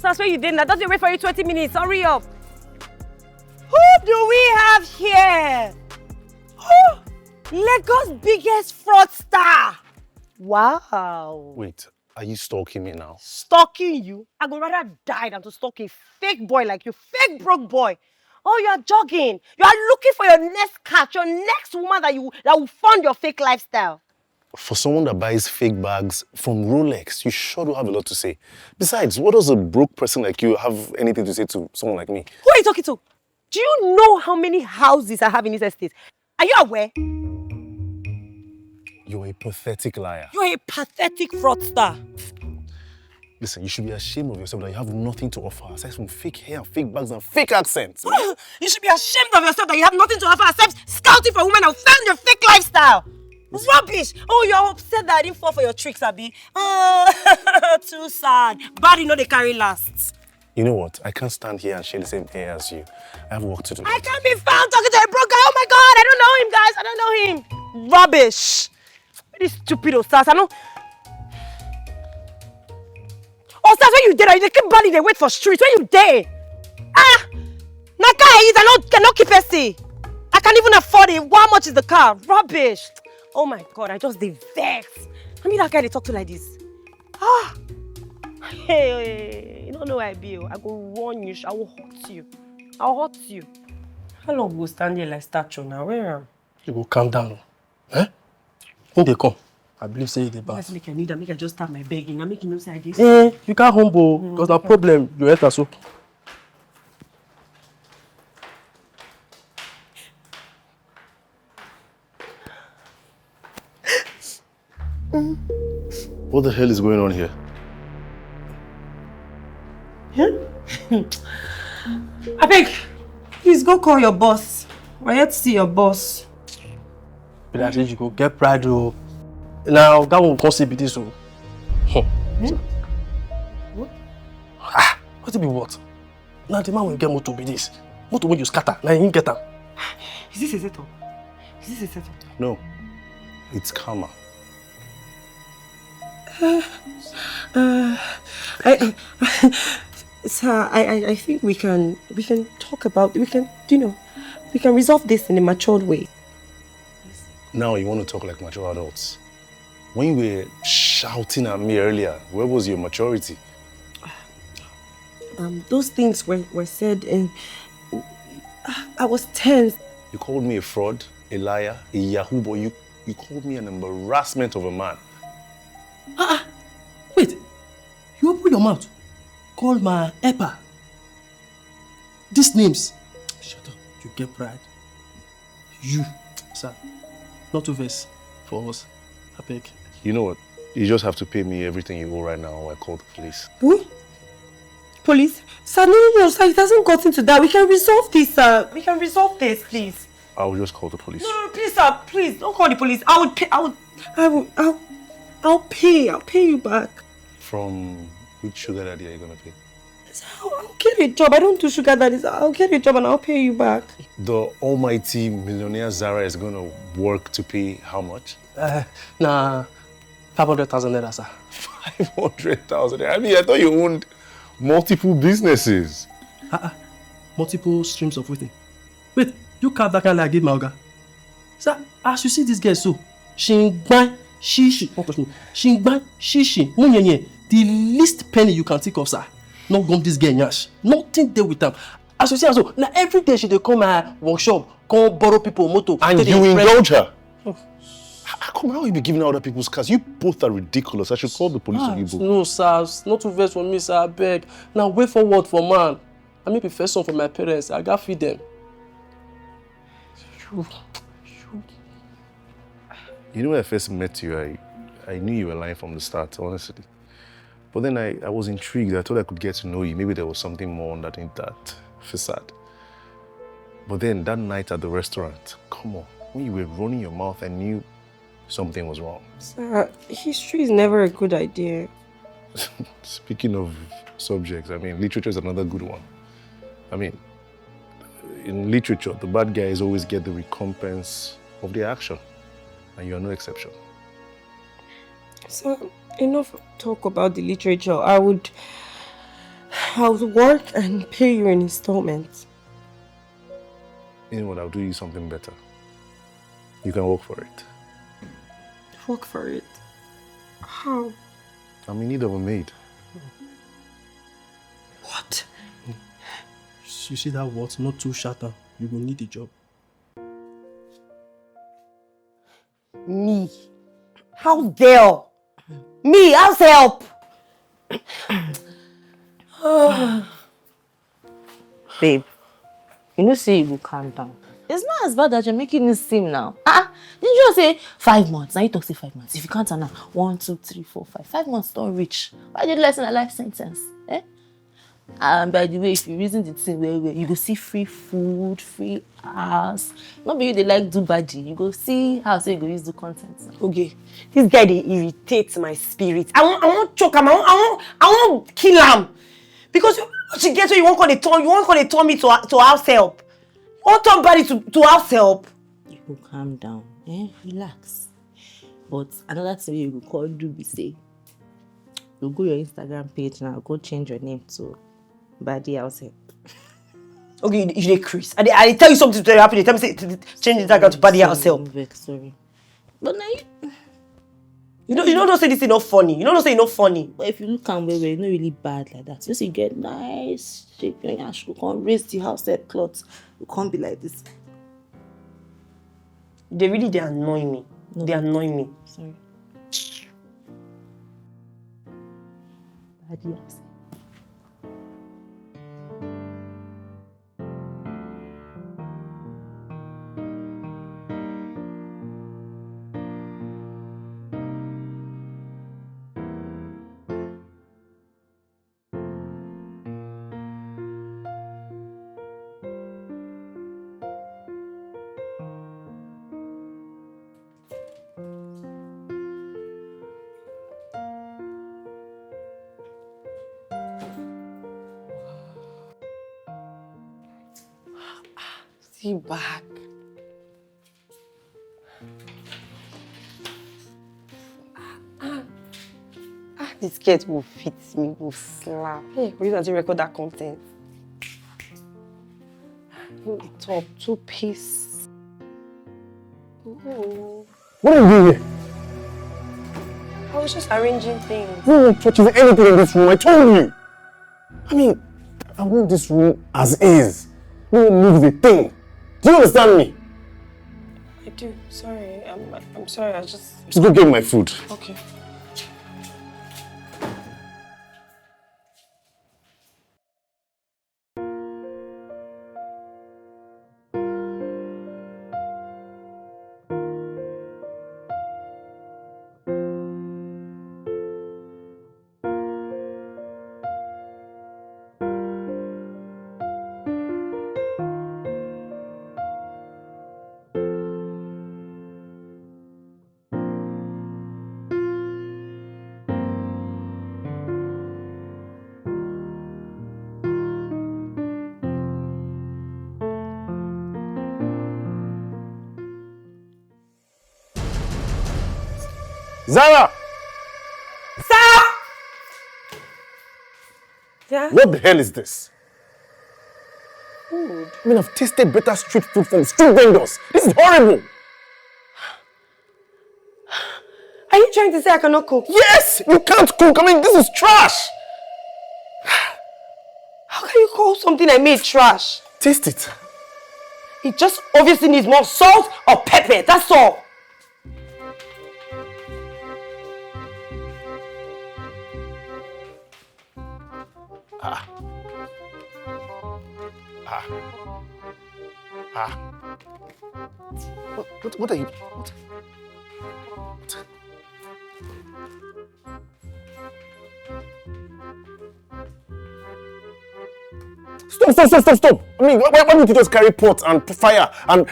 That's where you did that. Doesn't wait for you 20 minutes. Hurry up. Who do we have here? Oh, Lagos' biggest fraudster. Wow. Wait, are you stalking me now? Stalking you? I would rather die than to stalk a fake boy like you, fake broke boy. Oh, you are jogging. You are looking for your next catch, your next woman that will fund your fake lifestyle. For someone that buys fake bags from Rolex, you sure do have a lot to say. Besides, what does a broke person like you have anything to say to someone like me? Who are you talking to? Do you know how many houses I have in this estate? Are you aware? You're a pathetic liar. You're a pathetic fraudster. Listen, you should be ashamed of yourself that you have nothing to offer aside from fake hair, fake bags, and fake accents. You should be ashamed of yourself that you have nothing to offer except scouting for women and fund your fake lifestyle. Rubbish! Oh, you're upset that I didn't fall for your tricks, Abi. Oh, too sad. Bad, you know they carry last. You know what? I can't stand here and share the same air as you. I have work to do. I can't be found talking to a broke guy. Oh my God, I don't know him, guys. I don't know him. Rubbish. Very stupid, Ostas. I know. Ostas, when you there, you keep balling, they wait for streets. When you there? Naka is, I cannot keep AC. I can't even afford it. How much is the car? Rubbish. Oh my God, I just dey vex. I mean that guy they talk to like this. Hey, you don't know where I be. I go warn you. I will hurt you. I'll hurt you. How long go stand here like statue now? Where am? You go calm down. Eh? When they come, I believe say they bath. Let's make a need. Make I just start my begging. I'm making no say this. You can't humble because the problem you enter so. What the hell is going on here? I beg, please go call your boss. We're here to see your boss. But I said you go get pride though. Now that one can't see this so. What? What it be what? Now the man will get motor be this. Motor when you scatter, now you get them. Is this a setup? Is this a setup? No, it's karma. Sir, I think we can talk about, we can resolve this in a matured way. Now you want to talk like mature adults. When you were shouting at me earlier, where was your maturity? Those things were said and I was tense. You called me a fraud, a liar, a yahoo boy. You called me an embarrassment of a man. Wait, you open your mouth, call my Epa. These names. Shut up, you get pride. You, sir, not to vex for us. I beg. You know what? You just have to pay me everything you owe right now or I call the police. Who? Police? Sir, no, sir, it hasn't gotten to that. We can resolve this, sir. We can resolve this, please. I will just call the police. No, please, sir, please, don't call the police. I'll pay you back. From which sugar daddy are you gonna pay? I'll get a job. I don't do sugar daddies. I'll get a job and I'll pay you back. The almighty millionaire Zara is gonna work to pay how much? Nah, 500,000 naira, sir. 500,000. I mean, I thought you owned multiple businesses. Multiple streams of waiting. Wait, you carve that kind like give my oga. Sir, as you see this girl so, shingban shishi, don't touch me. Shingban shishi, munyenye. The least penny you can think of, sir. No gum this girl nyash. Nothing there with them. As you see, so now every day she dey come my workshop, come borrow people motor. And you indulge her. Come on, how you be giving out other people's cars? You both are ridiculous. I should call the police on you both. No, sir. Not too vex for me, sir. I beg. Now wait forward for man. I may be first son for my parents. I gotta feed them. You know when I first met you, I knew you were lying from the start, honestly. But then I was intrigued. I thought I could get to know you. Maybe there was something more underneath that facade. But then that night at the restaurant, come on, when you were running your mouth, I knew something was wrong. Sir, history is never a good idea. Speaking of subjects, I mean, literature is another good one. I mean, in literature, the bad guys always get the recompense of their action, and you are no exception. So, enough talk about the literature. I would work and pay you in installments. You know what, I'll do you something better. You can work for it. Work for it? How? I'm in need of a maid. What? You see that what? Not too shatter. You will need a job. Me? How dare? Me? How's help? Babe, you know say you go calm down. It's not as bad as you're making it seem now. Did you just say 5 months? Now you talk say 5 months. If you can't now, 1, 2, 3, 4, 5. 5 months don't reach. Why did you lessen a life sentence? Eh? And by the way, if you reason the thing well, you go see free food, free house. Not be you they like do badgy. You go see how so you go use do content. Okay, this guy they irritate my spirit. I want choke him. I want kill him. Because she gets so you won't call the turn me to house help. You want somebody to house help. You go calm down, relax. But another thing you go call do be say, you go your Instagram page now, go change your name to Badi House Help. Okay, you dey Chris. I tell you something to happen. They tell me say to change Instagram to Badi House Help. Sorry. But now you don't say this is not funny. You don't say it's not funny. But if you look and where it's not really bad like that. Just you get nice shape your ash, you can't raise the house help cloth. You can't be like this. They annoy me. No. They annoy me. Sorry. Badi House Help. Back. This skirt will fit me, will slap. Hey, we need to record that content. The top, 2-piece. Ooh. What are you doing here? I was just arranging things. No one touches anything in this room, I told you. I mean, I want this room as is. No one moves a thing. Do you understand me? I do. Sorry. I'm sorry. I just go get my food. Okay. Zara! Sir! Yeah? What the hell is this? Food. I mean, I've tasted better street food from street vendors. This is horrible. Are you trying to say I cannot cook? Yes! You can't cook. I mean, this is trash. How can you call something I made trash? Taste it. It just obviously needs more salt or pepper. That's all. What are you... What? Stop. I mean, why don't you just carry pot and fire and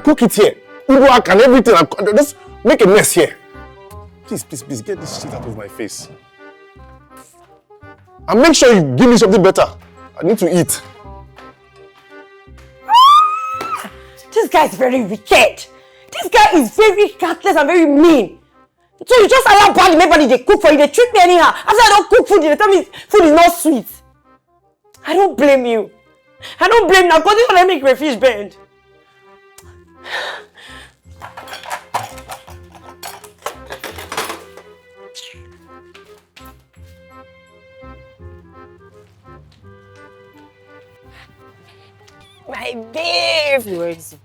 cook it here? Uduak and everything. And just make a mess here. Please, get this shit out of my face. And make sure you give me something better. I need to eat. This guy is very wicked. This guy is very heartless and very mean. So you just allow bad everybody they cook for you, they treat me anyhow. After I don't cook food, they tell me food is not sweet. I don't blame you. I don't blame now, because this one make crayfish bend. My babe! Where is it?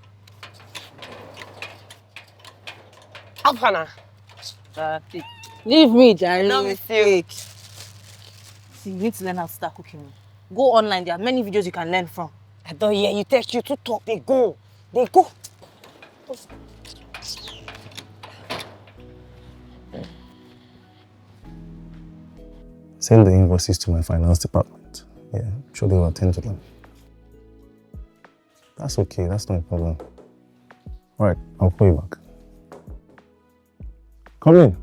Alpana. Leave me, Jerry. Love is you. See, you need to learn how to start cooking. Go online, there are many videos you can learn from. I don't hear you text you to talk. They go. Send the invoices to my finance department. Yeah, I'm sure they will attend to them. That's okay, that's not a problem. Alright, I'll call you back. Come in.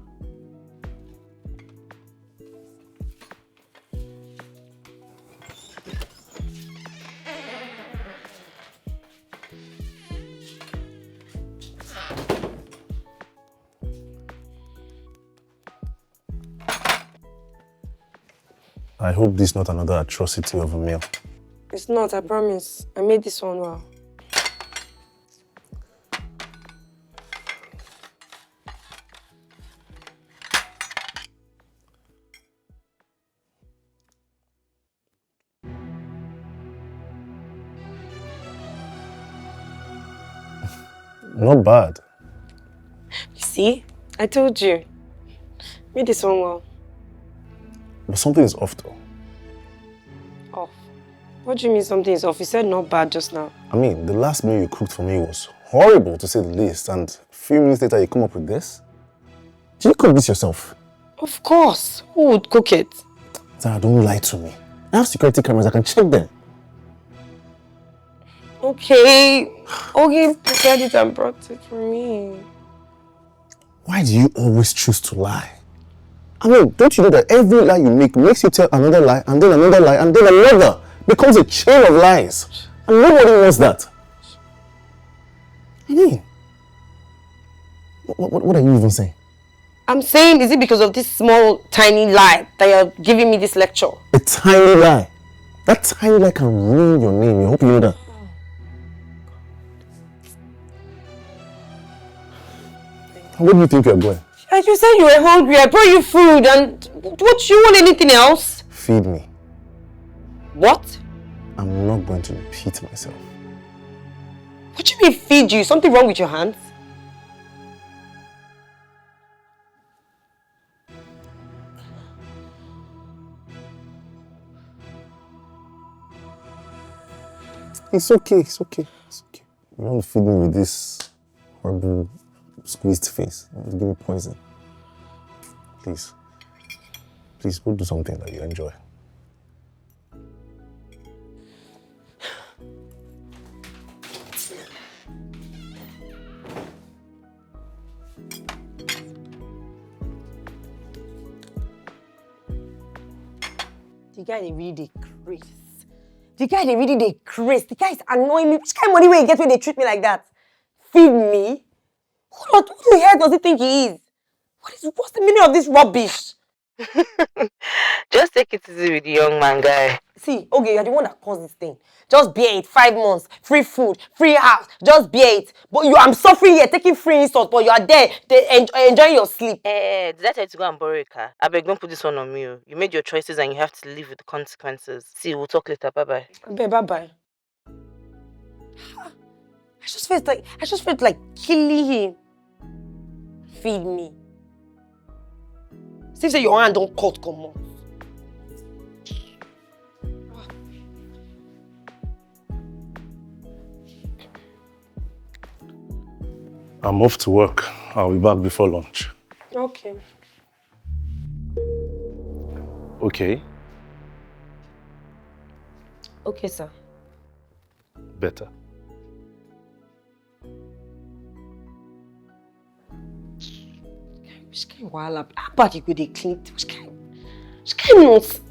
I hope this is not another atrocity of a meal. It's not, I promise. I made this one well. Not bad. You see? I told you. Made this one well. But something is off though. Off? What do you mean something is off? You said not bad just now. I mean, the last meal you cooked for me was horrible to say the least, and a few minutes later you come up with this? Did you cook this yourself? Of course. Who would cook it? Zara, don't lie to me. I have security cameras, I can check them. Okay. Okay, prepared it and brought it for me. Why do you always choose to lie? I mean, don't you know that every lie you make makes you tell another lie, and then another lie, and then another? Becomes a chain of lies. And nobody wants that. I mean, what are you even saying? I'm saying, is it because of this small, tiny lie that you're giving me this lecture? A tiny lie. That tiny lie can ruin your name. I hope you know that. Where do you think you're going? As you said you were hungry, I brought you food, and what, you want anything else? Feed me. What? I'm not going to repeat myself. What do you mean feed you? Something wrong with your hands? It's okay. You want to feed me with this horrible squeezed face. You want to give me poison. Please, go do something that you enjoy. The guy they really dey craze. The guy is annoying me. Which kind of money will he get when they treat me like that? Feed me? Who the hell does he think he is? What's the meaning of this rubbish? Just take it easy with the young man, guy. See, okay, you're the one that caused this thing. Just bear it. 5 months, free food, free house. Just bear it. But I'm suffering here, taking free insult, but you are there, enjoying your sleep. Did I tell you to go and borrow a car? I beg, don't put this one on me. You made your choices and you have to live with the consequences. See, we'll talk later. Bye-bye. Bye-bye. I just felt like killing him. Feed me. See, say your hand don't cut, come on. I'm off to work. I'll be back before lunch. Okay. Okay. Okay, sir. better. Which kind of wild up? How bad you go dey clean? Which kind of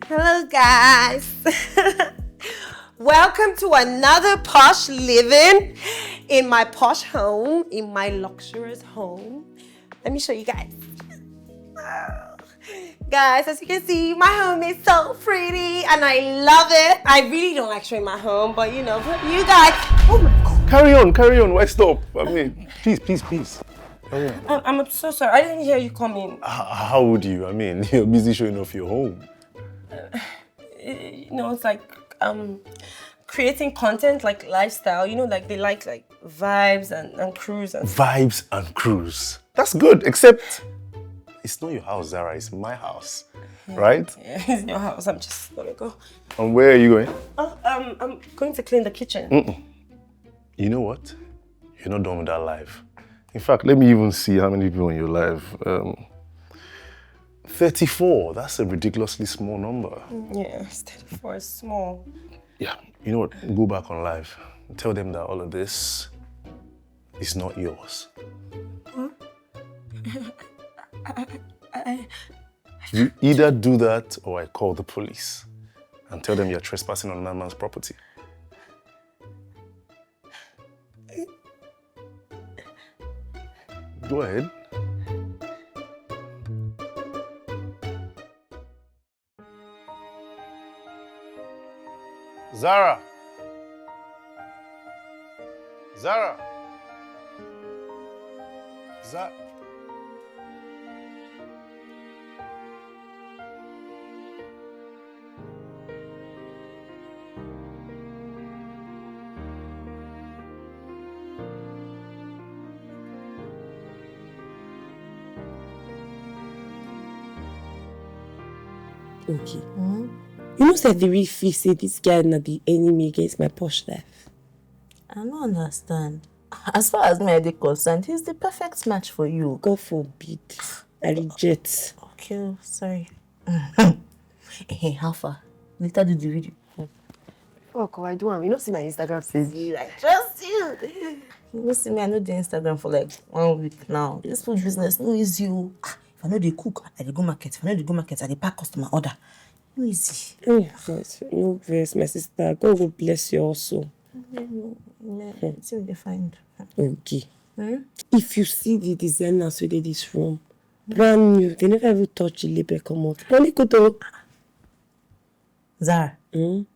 Hello guys. Welcome to another posh living in my posh home, in my luxurious home. Let me show you guys. Guys, as you can see, my home is so pretty and I love it. I really don't like showing my home, but you know, you guys. Oh my God. Carry on. Why stop? I mean, please. Carry on. I'm so sorry. I didn't hear you come in. How would you? I mean, you're busy showing off your home. You know, it's like creating content, like lifestyle. You know, like they like vibes and cruise and stuff. Vibes and cruise. That's good, except it's not your house, Zara. It's my house, right? Yeah, it's your house. I'm just gonna go. And where are you going? Oh, I'm going to clean the kitchen. You know what? You're not done with that life. In fact, let me even see how many people in your life. 34. That's a ridiculously small number. Yeah, 34 is small. Yeah. You know what? Go back on live. Tell them that all of this is not yours. Huh? You either do that or I call the police and tell them you're trespassing on another man's property. Go ahead. Zara! Okay. You know, said the real feel say this guy not the enemy against my posh life. I don't understand. As far as me I dey concerned, he's the perfect match for you. God forbid. I reject. Okay, sorry. Hey, how far? Later do the video. Fuck, I do. You know, see my Instagram says you like Trust you. You see me, I know the Instagram for like 1 week now. This food business no easy. If I know they cook, I dey go market. If I know they go market, I dey pack customer order. No easy. No verse, my sister. God will bless you also. It's what they find. Okay. If you see the designers within this room, brand new, they never even touch the label come out. Only go to Zara. You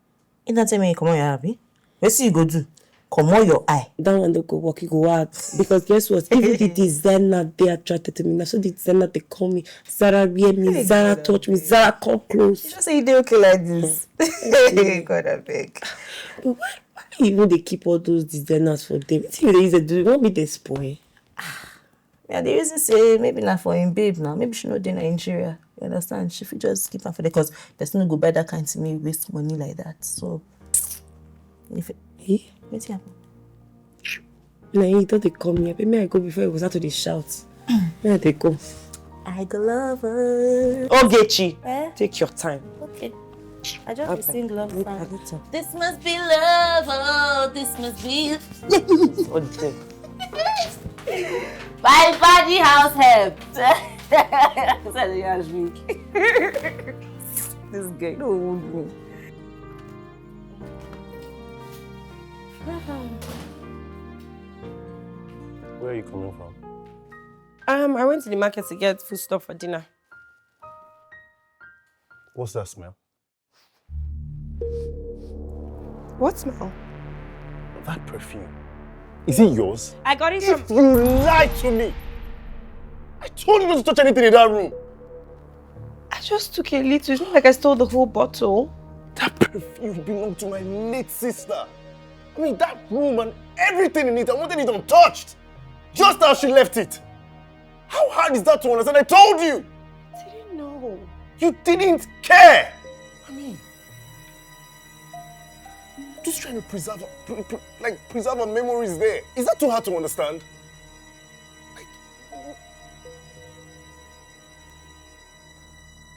don't tell me you come on your happy. Let's see you go do. Come on your eye. That one don't go work, you go out. Because guess what? Even the designer, they attracted to me. Now, so the designer, they call me, Zara wear me, Zara touch me, Zara come close. You just say you do okay like this. God, I beg. But why even they keep all those designers for them? What they use to do? Won't be they spoil? Yeah, the reason say maybe not for him, babe now. Maybe she not in Nigeria. You understand? She fit just keep her for them because there's no go buy that kind to me, waste money like that. So, if it, what's happen? Nah, you thought they come here. Maybe I go before it was out to the shout. Where they go? I go love her. Oh, Gechi. Take your time. Okay. I just sing love song. This must be love, oh, this must be. My body house help. This guy don't hold me. Where are you coming from? I went to the market to get food stuff for dinner. What's that smell? What smell? That perfume. Is it yours? I got it If from... you lied to me! I told you not to touch anything in that room! I just took a little. It's not like I stole the whole bottle. That perfume belonged to my late sister. I mean, that room and everything in it, I wanted it untouched. Just as she left it. How hard is that to understand? I told you! I didn't know. You didn't care! I mean... I'm just trying to preserve our memories there. Is that too hard to understand?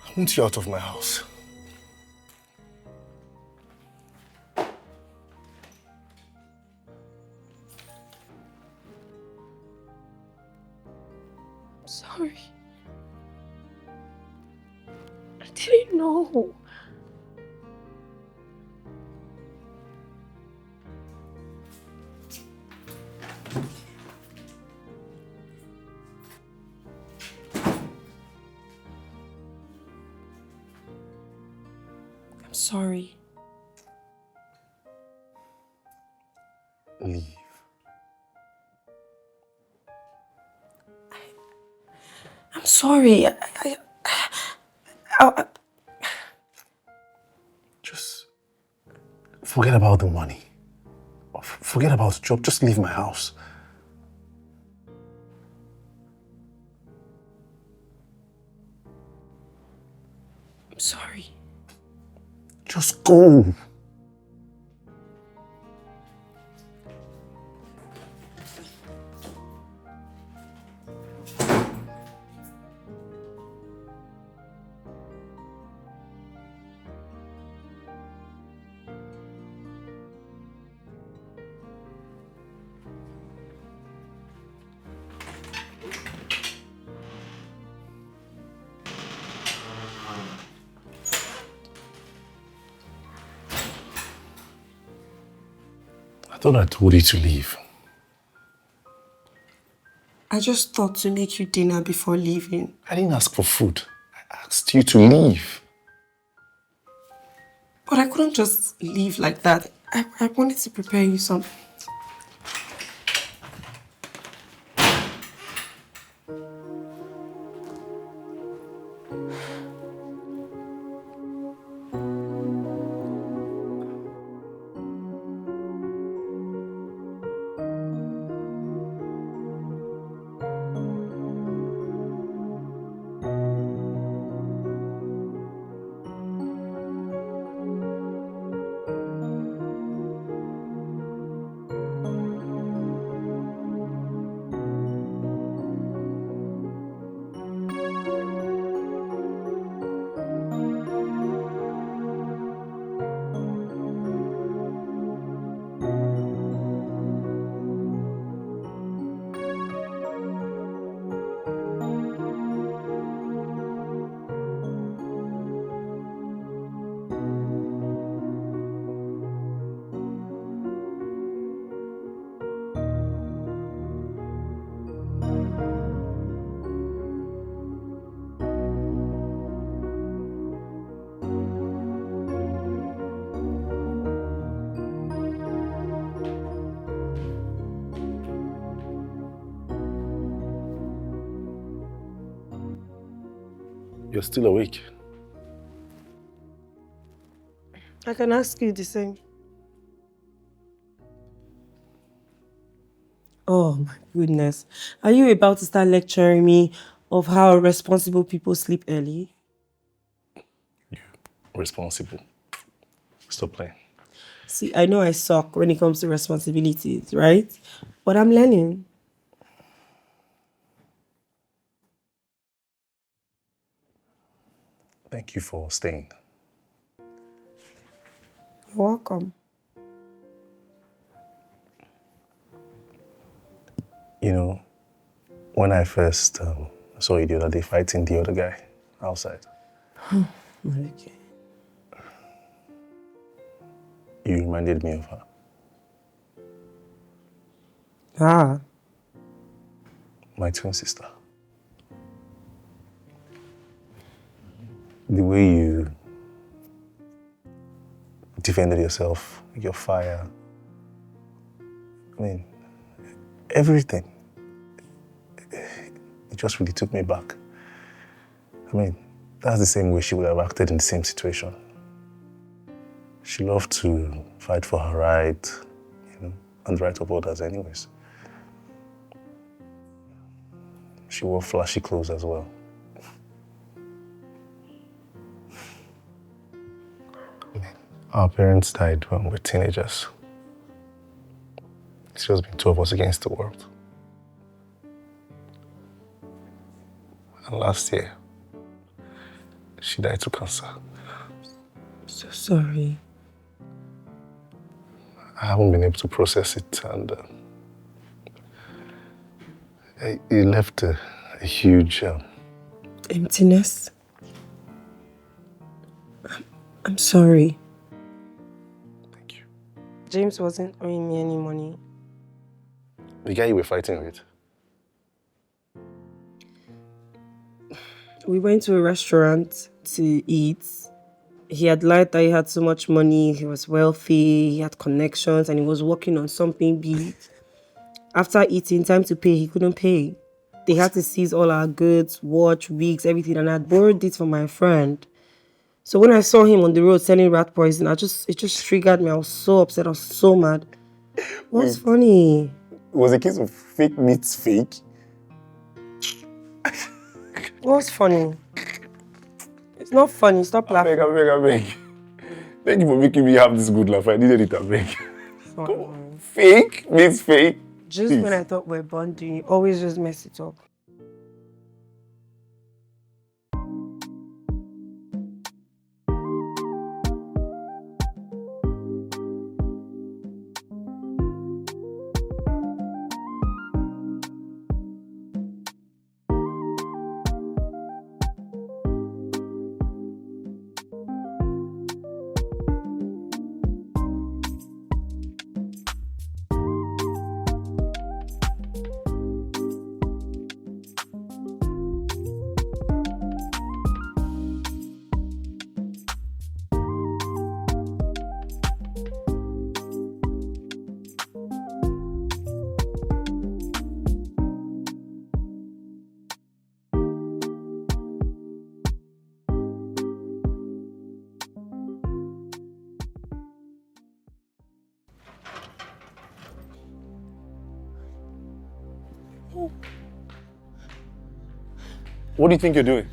I want you out of my house. Sorry. I didn't know. I'm sorry. Leave. I'm sorry. Just forget about the money. Forget about the job. Just leave my house. I'm sorry. Just go. I thought I told you to leave. I just thought to make you dinner before leaving. I didn't ask for food. I asked you to leave. But I couldn't just leave like that. I wanted to prepare you something. You're still awake. I can ask you the same. Oh my goodness. Are you about to start lecturing me of how responsible people sleep early? Responsible. Stop playing. See, I know I suck when it comes to responsibilities, right? But I'm learning. Thank you for staying. You're welcome. You know, when I first saw you the other day fighting the other guy outside, Okay. you reminded me of her. Ah. My twin sister. The way you defended yourself, your fire, I mean, everything. It just really took me back. I mean, that's the same way she would have acted in the same situation. She loved to fight for her right, and the right of others anyways. She wore flashy clothes as well. Our parents died when we were teenagers. It's just been two of us against the world. And last year, she died to cancer. So sorry. I haven't been able to process it, and it left a huge... emptiness. I'm sorry. Thank you. James wasn't owing me any money. The guy you were fighting with? We went to a restaurant to eat. He had lied that he had so much money, he was wealthy, he had connections, and he was working on something big. After eating, time to pay, he couldn't pay. They had to seize all our goods, watch, wigs, everything, and I had borrowed it from my friend. So when I saw him on the road selling rat poison, it just triggered me. I was so upset, I was so mad. What's funny? Was a case of fake meets fake? What's funny? It's not funny, stop laughing. I beg. Thank you for making me have this good laugh. I needed it, I beg. Fake meets fake. Just Please. when I thought we're bonding, you always just mess it up. What do you think you're doing?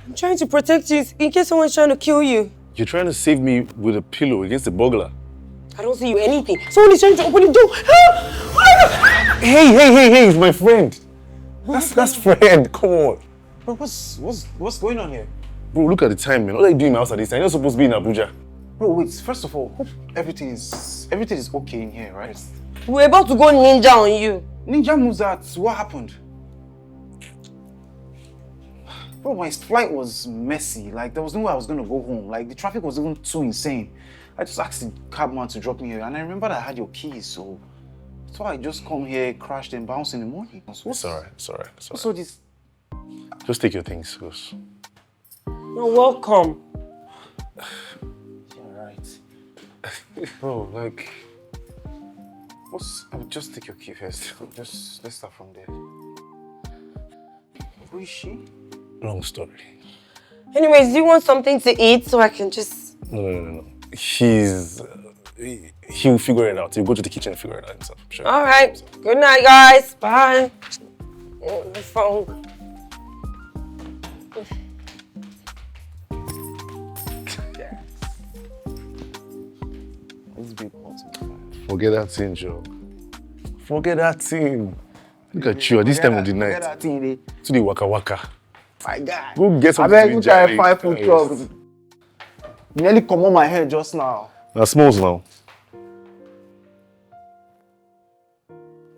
I'm trying to protect you in case someone's trying to kill you. You're trying to save me with a pillow against a burglar. I don't see you anything. Someone is trying to open the door. Hey, it's my friend. That's Fred, come on. Bro, what's going on here? Bro, look at the time, man. What are you doing in my house at this time? You're not supposed to be in Abuja. Bro, wait, first of all, hope everything is okay in here, right? We're about to go ninja on you. Ninja moves out. What happened? Bro, my flight was messy. Like, there was no way I was going to go home. Like, the traffic was even too insane. I just asked the cabman to drop me here, and I remembered I had your keys, so I just come here, crashed and bounced in the morning. It's all right. So this... Just take your things, Gus. You're welcome. You're right. Bro, like... I'll just take your key first. Let's start from there. Who is she? Long story. Anyways, do you want something to eat so I can just... No. He'll figure it out. He'll go to the kitchen and figure it out himself. Sure. All right. Good night, guys. Bye. Oh, the phone. Forget that thing, Joe. Forget that thing. Look at you at this time of the night. Forget that thing, To the waka waka. my guy. Go get something I to bet eat, you Jerry. 5 foot truck. Nearly come on my head just now. That smells now.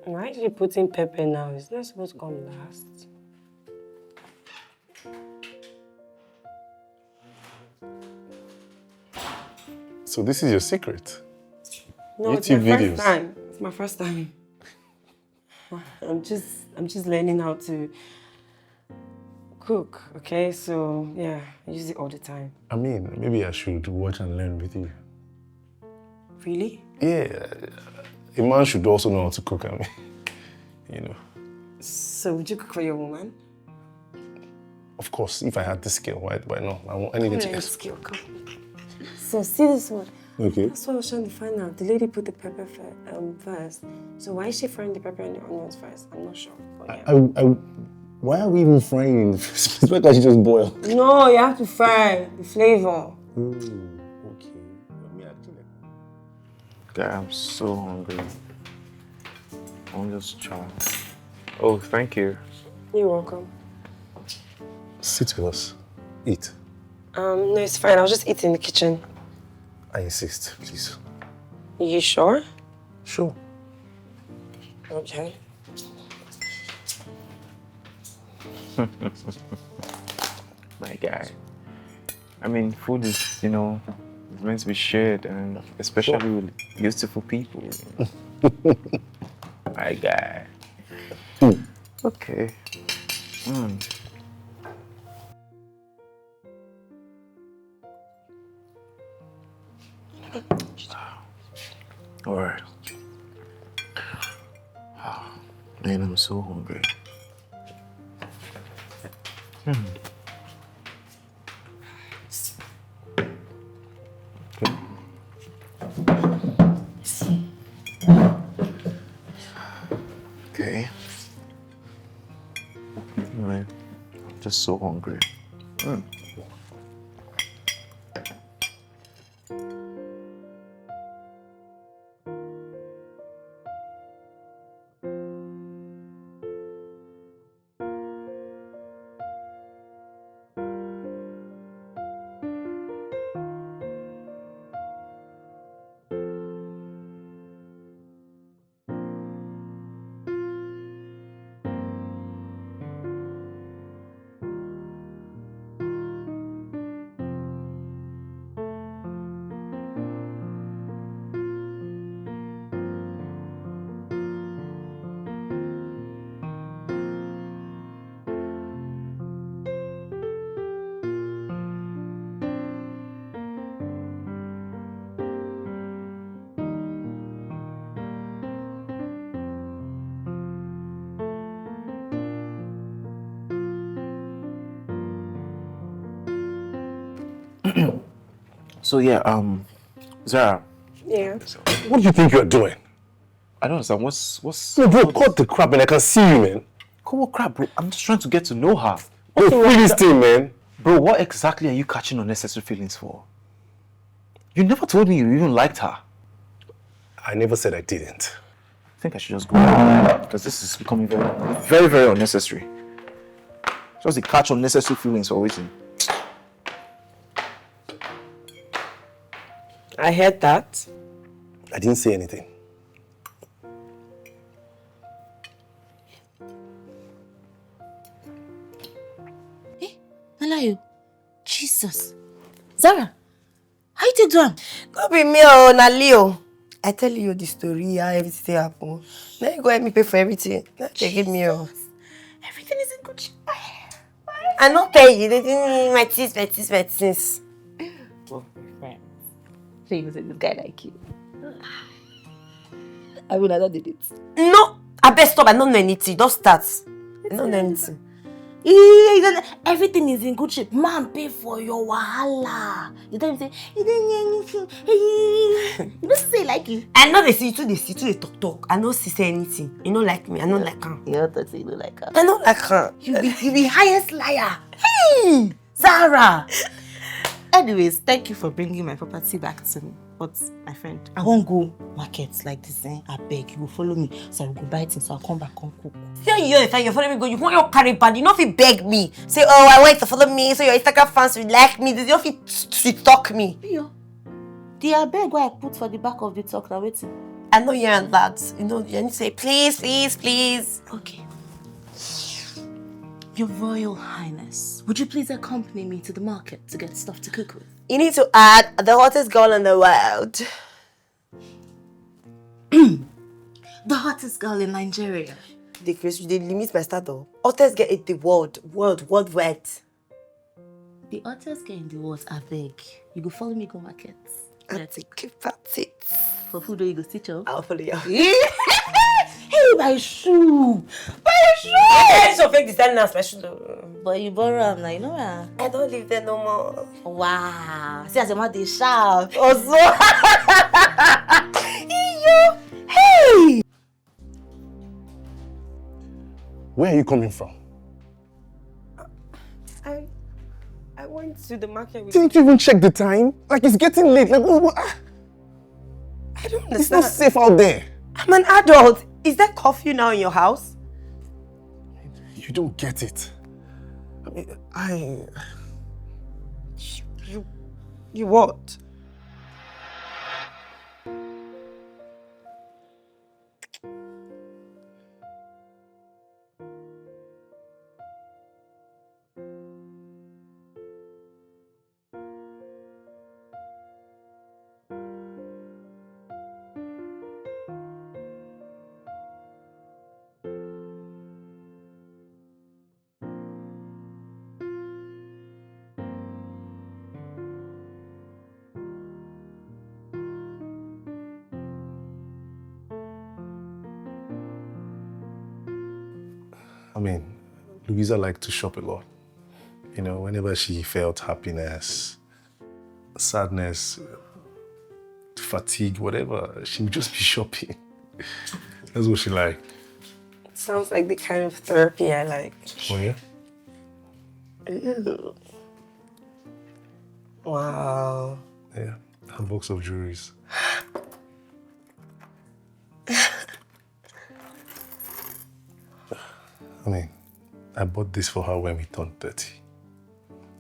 Why did you put in pepper now? It's not supposed to come last. So this is your secret? No, it's YouTube my videos. first time. It's my first time. I'm just learning how to cook, okay? So, yeah, I use it all the time. I mean, maybe I should watch and learn with you. Really? Yeah, a man should also know how to cook, I mean, you know. So, would you cook for your woman? Of course, if I had the skill, why not? I want anything to Skill, come. So, see this one. Okay. That's what I was trying to find out. The lady put the pepper first. So, why is she frying the pepper and the onions first? I'm not sure. But yeah. Why are we even frying in the first place? Why can't you just boil? No, you have to fry the flavor. Okay. Guy, I'm so hungry. I'm just trying. Oh, thank you. You're welcome. Sit with us. Eat. No, it's fine. I'll just eat in the kitchen. I insist, please. You sure? Sure. Okay. My guy. I mean, food is, you know, it's meant to be shared, and especially with beautiful people. My guy. Okay. All right. Man, I'm so hungry. Okay. Anyway, I'm just so hungry. So yeah, Zara. Yeah. What do you think you're doing? I don't understand. What's? No, bro, cut the crap, and I can see you, man. Come on, crap, bro. I'm just trying to get to know her. Bro, free this thing, man. Bro, what exactly are you catching unnecessary feelings for? You never told me you even liked her. I never said I didn't. I think I should just go now, because this is becoming very, very, very unnecessary. Just to catch unnecessary feelings for waiting. I heard that. I didn't say anything. Hey, Nalayo. Jesus. Zara, how you take do am? No be me oh, na Leo. I tell you the story, how everything happen. Now you go help me pay for everything. Now they give me oh. Everything is in good shape. I not pay you. They didn't my teeth. Well, friends. So you say this guy like you. I mean, I don't did it. No, I best stop. I don't know anything. Don't start. I don't know anything. Everything is in good shape. Man, pay for your wahala. You tell me say, you don't anything. You don't say like you. I know they see you. They talk. I don't see say anything. You don't like me. I don't like her. You don't say you don't like her. I don't like her. You be highest liar. Hey, Zara. Anyways, thank you for bringing my property back to me. But my friend, I won't go markets like this. I beg you, will follow me. So I will go buy things. So I'll come back and cook. See you if you're following me go. You want your carry bad. You know if you beg me. Say oh I want to follow me. So your Instagram fans will like me. You know if you sweet talk me. Yo, the beg where I put for the back of the talk now waiting. I know you're on that. You know you need to say please. Okay. Your Royal Highness, would you please accompany me to the market to get stuff to cook with? You need to add the hottest girl in the world. The hottest girl in Nigeria. They limit my starter. Otters get it the worldwide. The otters get in the world, I beg. You go follow me go markets. And to keep at it. For food, you go stitch up. I'll follow you. Hey, my shoe! It's your fake design now, special. But you borrow them now, you know what? I don't live there no more. Wow. See, as a man, they sharp. Also. Hey! Where are you coming from? I went to the market with... Didn't you even check the time? Like, it's getting late. Like, what? I don't understand. It's not safe out there. I'm an adult. Is there curfew now in your house? You don't get it. I mean, You what? I mean, Louisa liked to shop a lot. You know, whenever she felt happiness, sadness, fatigue, whatever, she would just be shopping. That's what she liked. Sounds like the kind of therapy I like. Oh, yeah? Ew. Wow. Yeah, a box of jewelries. I mean, I bought this for her when we turned 30.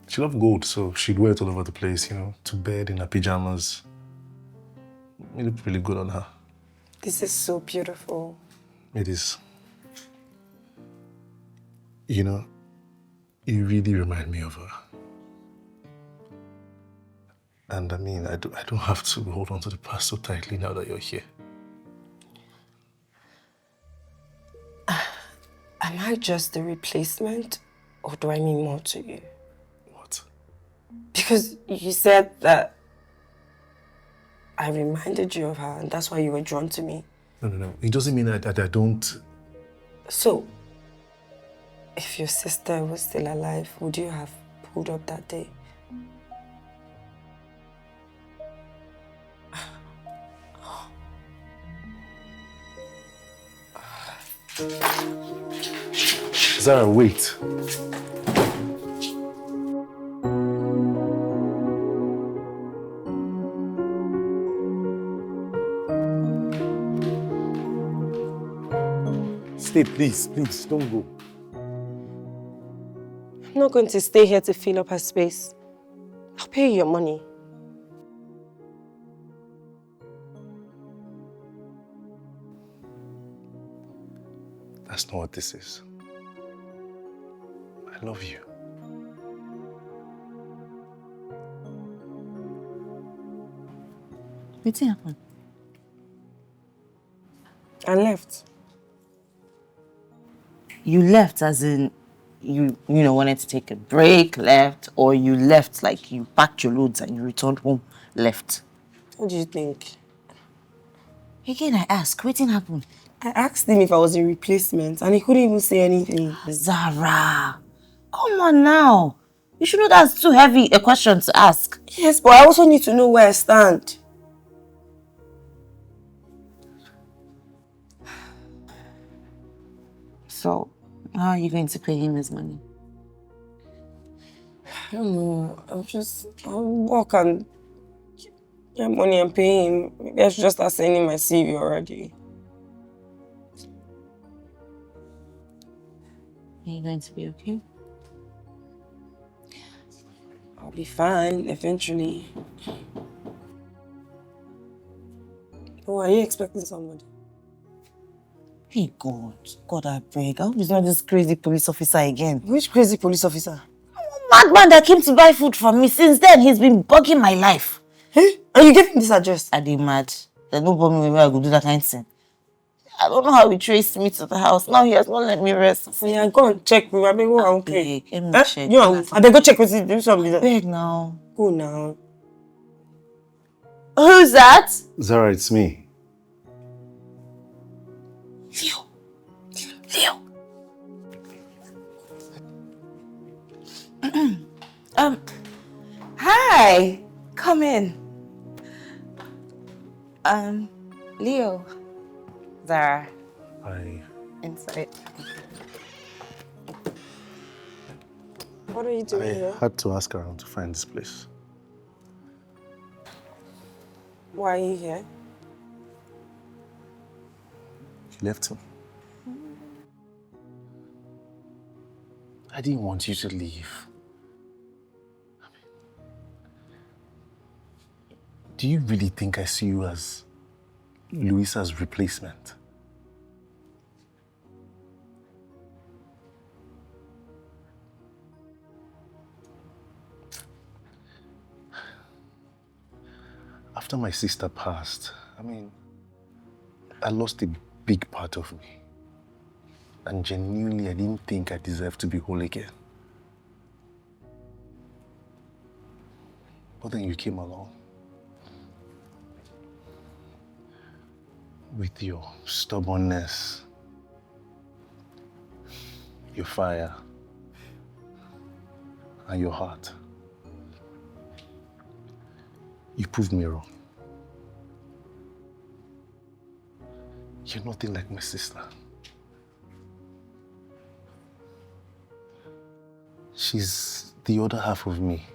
She loved gold, so she'd wear it all over the place, you know, to bed in her pajamas. It looked really good on her. This is so beautiful. It is. You know, you really remind me of her. And I mean, I don't have to hold on to the past so tightly now that you're here. Am I just the replacement, or do I mean more to you? What? Because you said that I reminded you of her, and that's why you were drawn to me. No. It doesn't mean that I don't... So, if your sister was still alive, would you have pulled up that day? Zara, wait. Stay, please, don't go. I'm not going to stay here to fill up her space. I'll pay you your money. That's not what this is. I love you. What's happened? I left. You left as in you wanted to take a break, left, or you left like you packed your loads and you returned home, left? What do you think? Again, I ask, what happened? I asked him if I was a replacement and he couldn't even say anything. Zara, come on now. You should know that's too heavy a question to ask. Yes, but I also need to know where I stand. So, how are you going to pay him his money? I don't know. I'll work and get money and pay him. Maybe I should just start sending my CV already. Are you going to be okay? I'll be fine eventually. Oh, are you expecting somebody? Hey, God, I beg. I hope it's not this crazy police officer again. Which crazy police officer? Madman that came to buy food from me. Since then, he's been bugging my life. Hey, and you gave him this address? I did mad. There's no problem where I go do that kind of thing. I don't know how he traced me to the house. Now he has not let me rest. Yeah, go and check me. I beg, go and okay. Let me check. I beg, go check with you. Do something. Beg now. Go now. Who's that? Zara, it's me. Leo. Hi. Come in. Leo. Zara. Hi. Inside. What are you doing here? I had to ask around to find this place. Why are you here? You left him. I didn't want you to leave. Do you really think I see you as Luisa's replacement? After my sister passed, I lost a big part of me. And genuinely, I didn't think I deserved to be whole again. But then you came along. With your stubbornness, your fire, and your heart. You proved me wrong. You're nothing like my sister. She's the other half of me.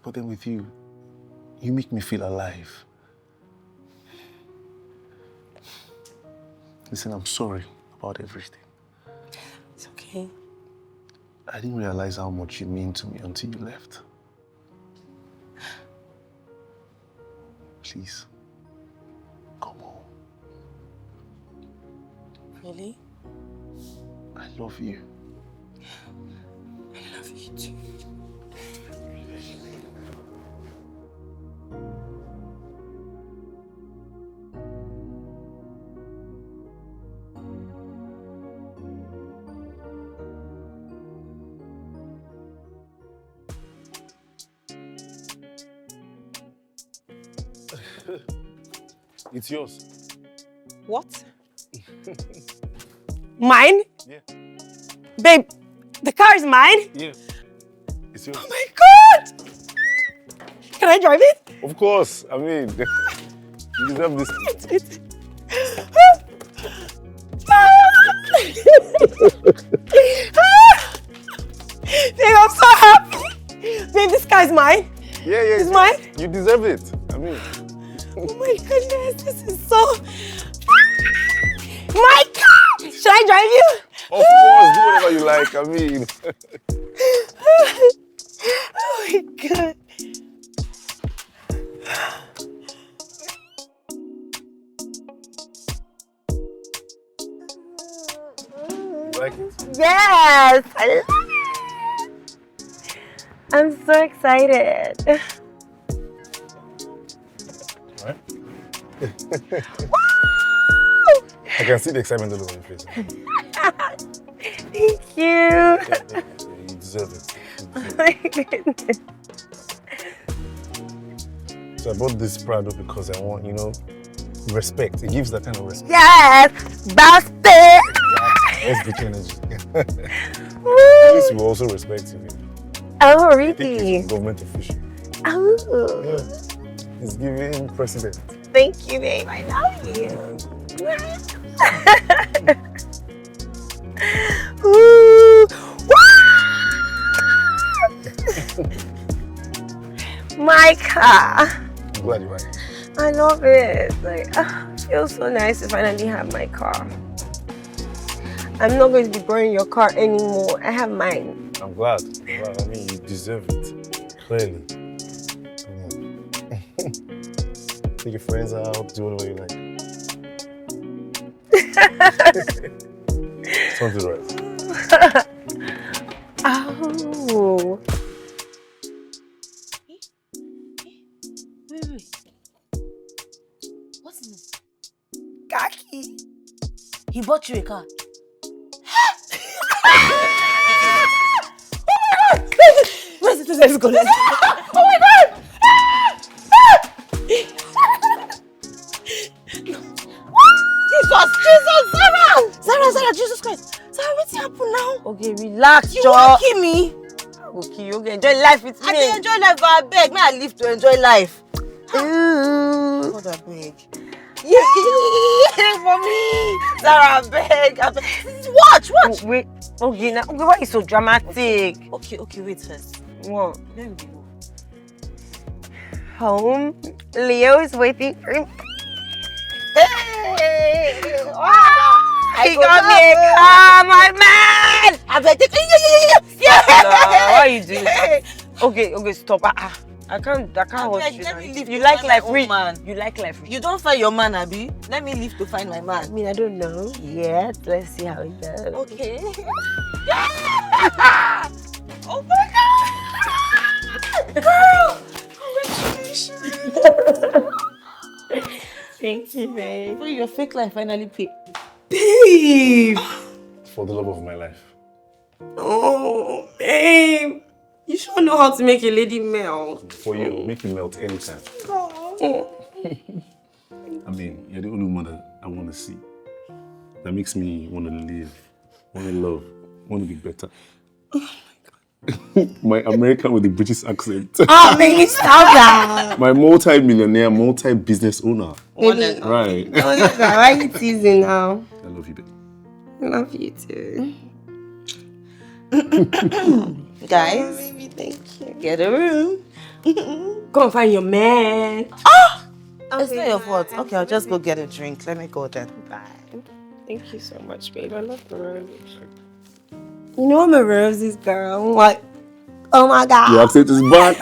But then with you, you make me feel alive. Listen, I'm sorry about everything. It's okay. I didn't realize how much you mean to me until you left. Please, come home. Really? I love you. I love you too. It's yours. What? Mine? Yeah. Babe, the car is mine? Yeah. It's yours. Oh my God! Can I drive it? Of course. You deserve this. Babe, I'm so happy. Babe, this car is mine. Yeah. It's mine. You deserve it. Oh my goodness, this is so... My car! Should I drive you? Of course, do whatever you like. Oh my God. You like it? Yes! I love it! I'm so excited. Right? I can see the excitement all over your face. Thank you. Yeah, you deserve it. Oh my goodness. So I bought this Prado because I want, respect. It gives that kind of respect. Yes! Bastard! That's the energy. At least you also respect you. Oh, I think really? it's government official. Oh. Yeah. It's giving precedent. Thank you, babe. I love you. Ooh. My car. I'm glad you like it. I love it. It feels so nice to finally have my car. I'm not going to be borrowing your car anymore. I have mine. I'm glad. You deserve it. Clearly. Take your friends out, do whatever you like. Something right. Oh. Wait. What's this? bought you a car. Where's it? Let's go. Let's go. Oh my God! Zara, Jesus Christ. Zara, what's happened now? Okay, relax, You won't kill me. Okay, enjoy life with me. I dey enjoy life, but I beg, may I live to enjoy life. God, I beg. Yeah, for me. Zara, I beg. Watch. Wait. Okay, now. Okay, why are you so dramatic? Okay, wait first. What? Let me go. Home. Leo is waiting for me. Hey! He got me a car, my man! I beg. Yeah. Why are you doing that? Okay, stop. I can't watch you. You like life, man. You like life. You don't find your man, Abi. Let me leave to find my man. I mean, I don't know. Yeah, let's see how it goes. Okay. Oh my God! Girl! Congratulations! Thank you, babe. Your fake life finally paid. Babe! For the love of my life. Oh, babe! You sure know how to make a lady melt. For you, make you melt anytime. Oh. I mean, you're the only woman that I want to see. That makes me want to live, want to love, want to be better. Oh my God. My American with the British accent. Oh, baby, stop that. My multi-millionaire, multi-business owner. Baby. Right. Why are you teasing now? I love you, babe. I love you too. Guys, Baby, thank you. get a room. Go and find your man. It's not your fault. Okay, I'll just go get a drink. Let me go then. Bye. Thank you so much, babe. I love the roses. You know I'm a roses girl. What? Oh my God. Your accent is back.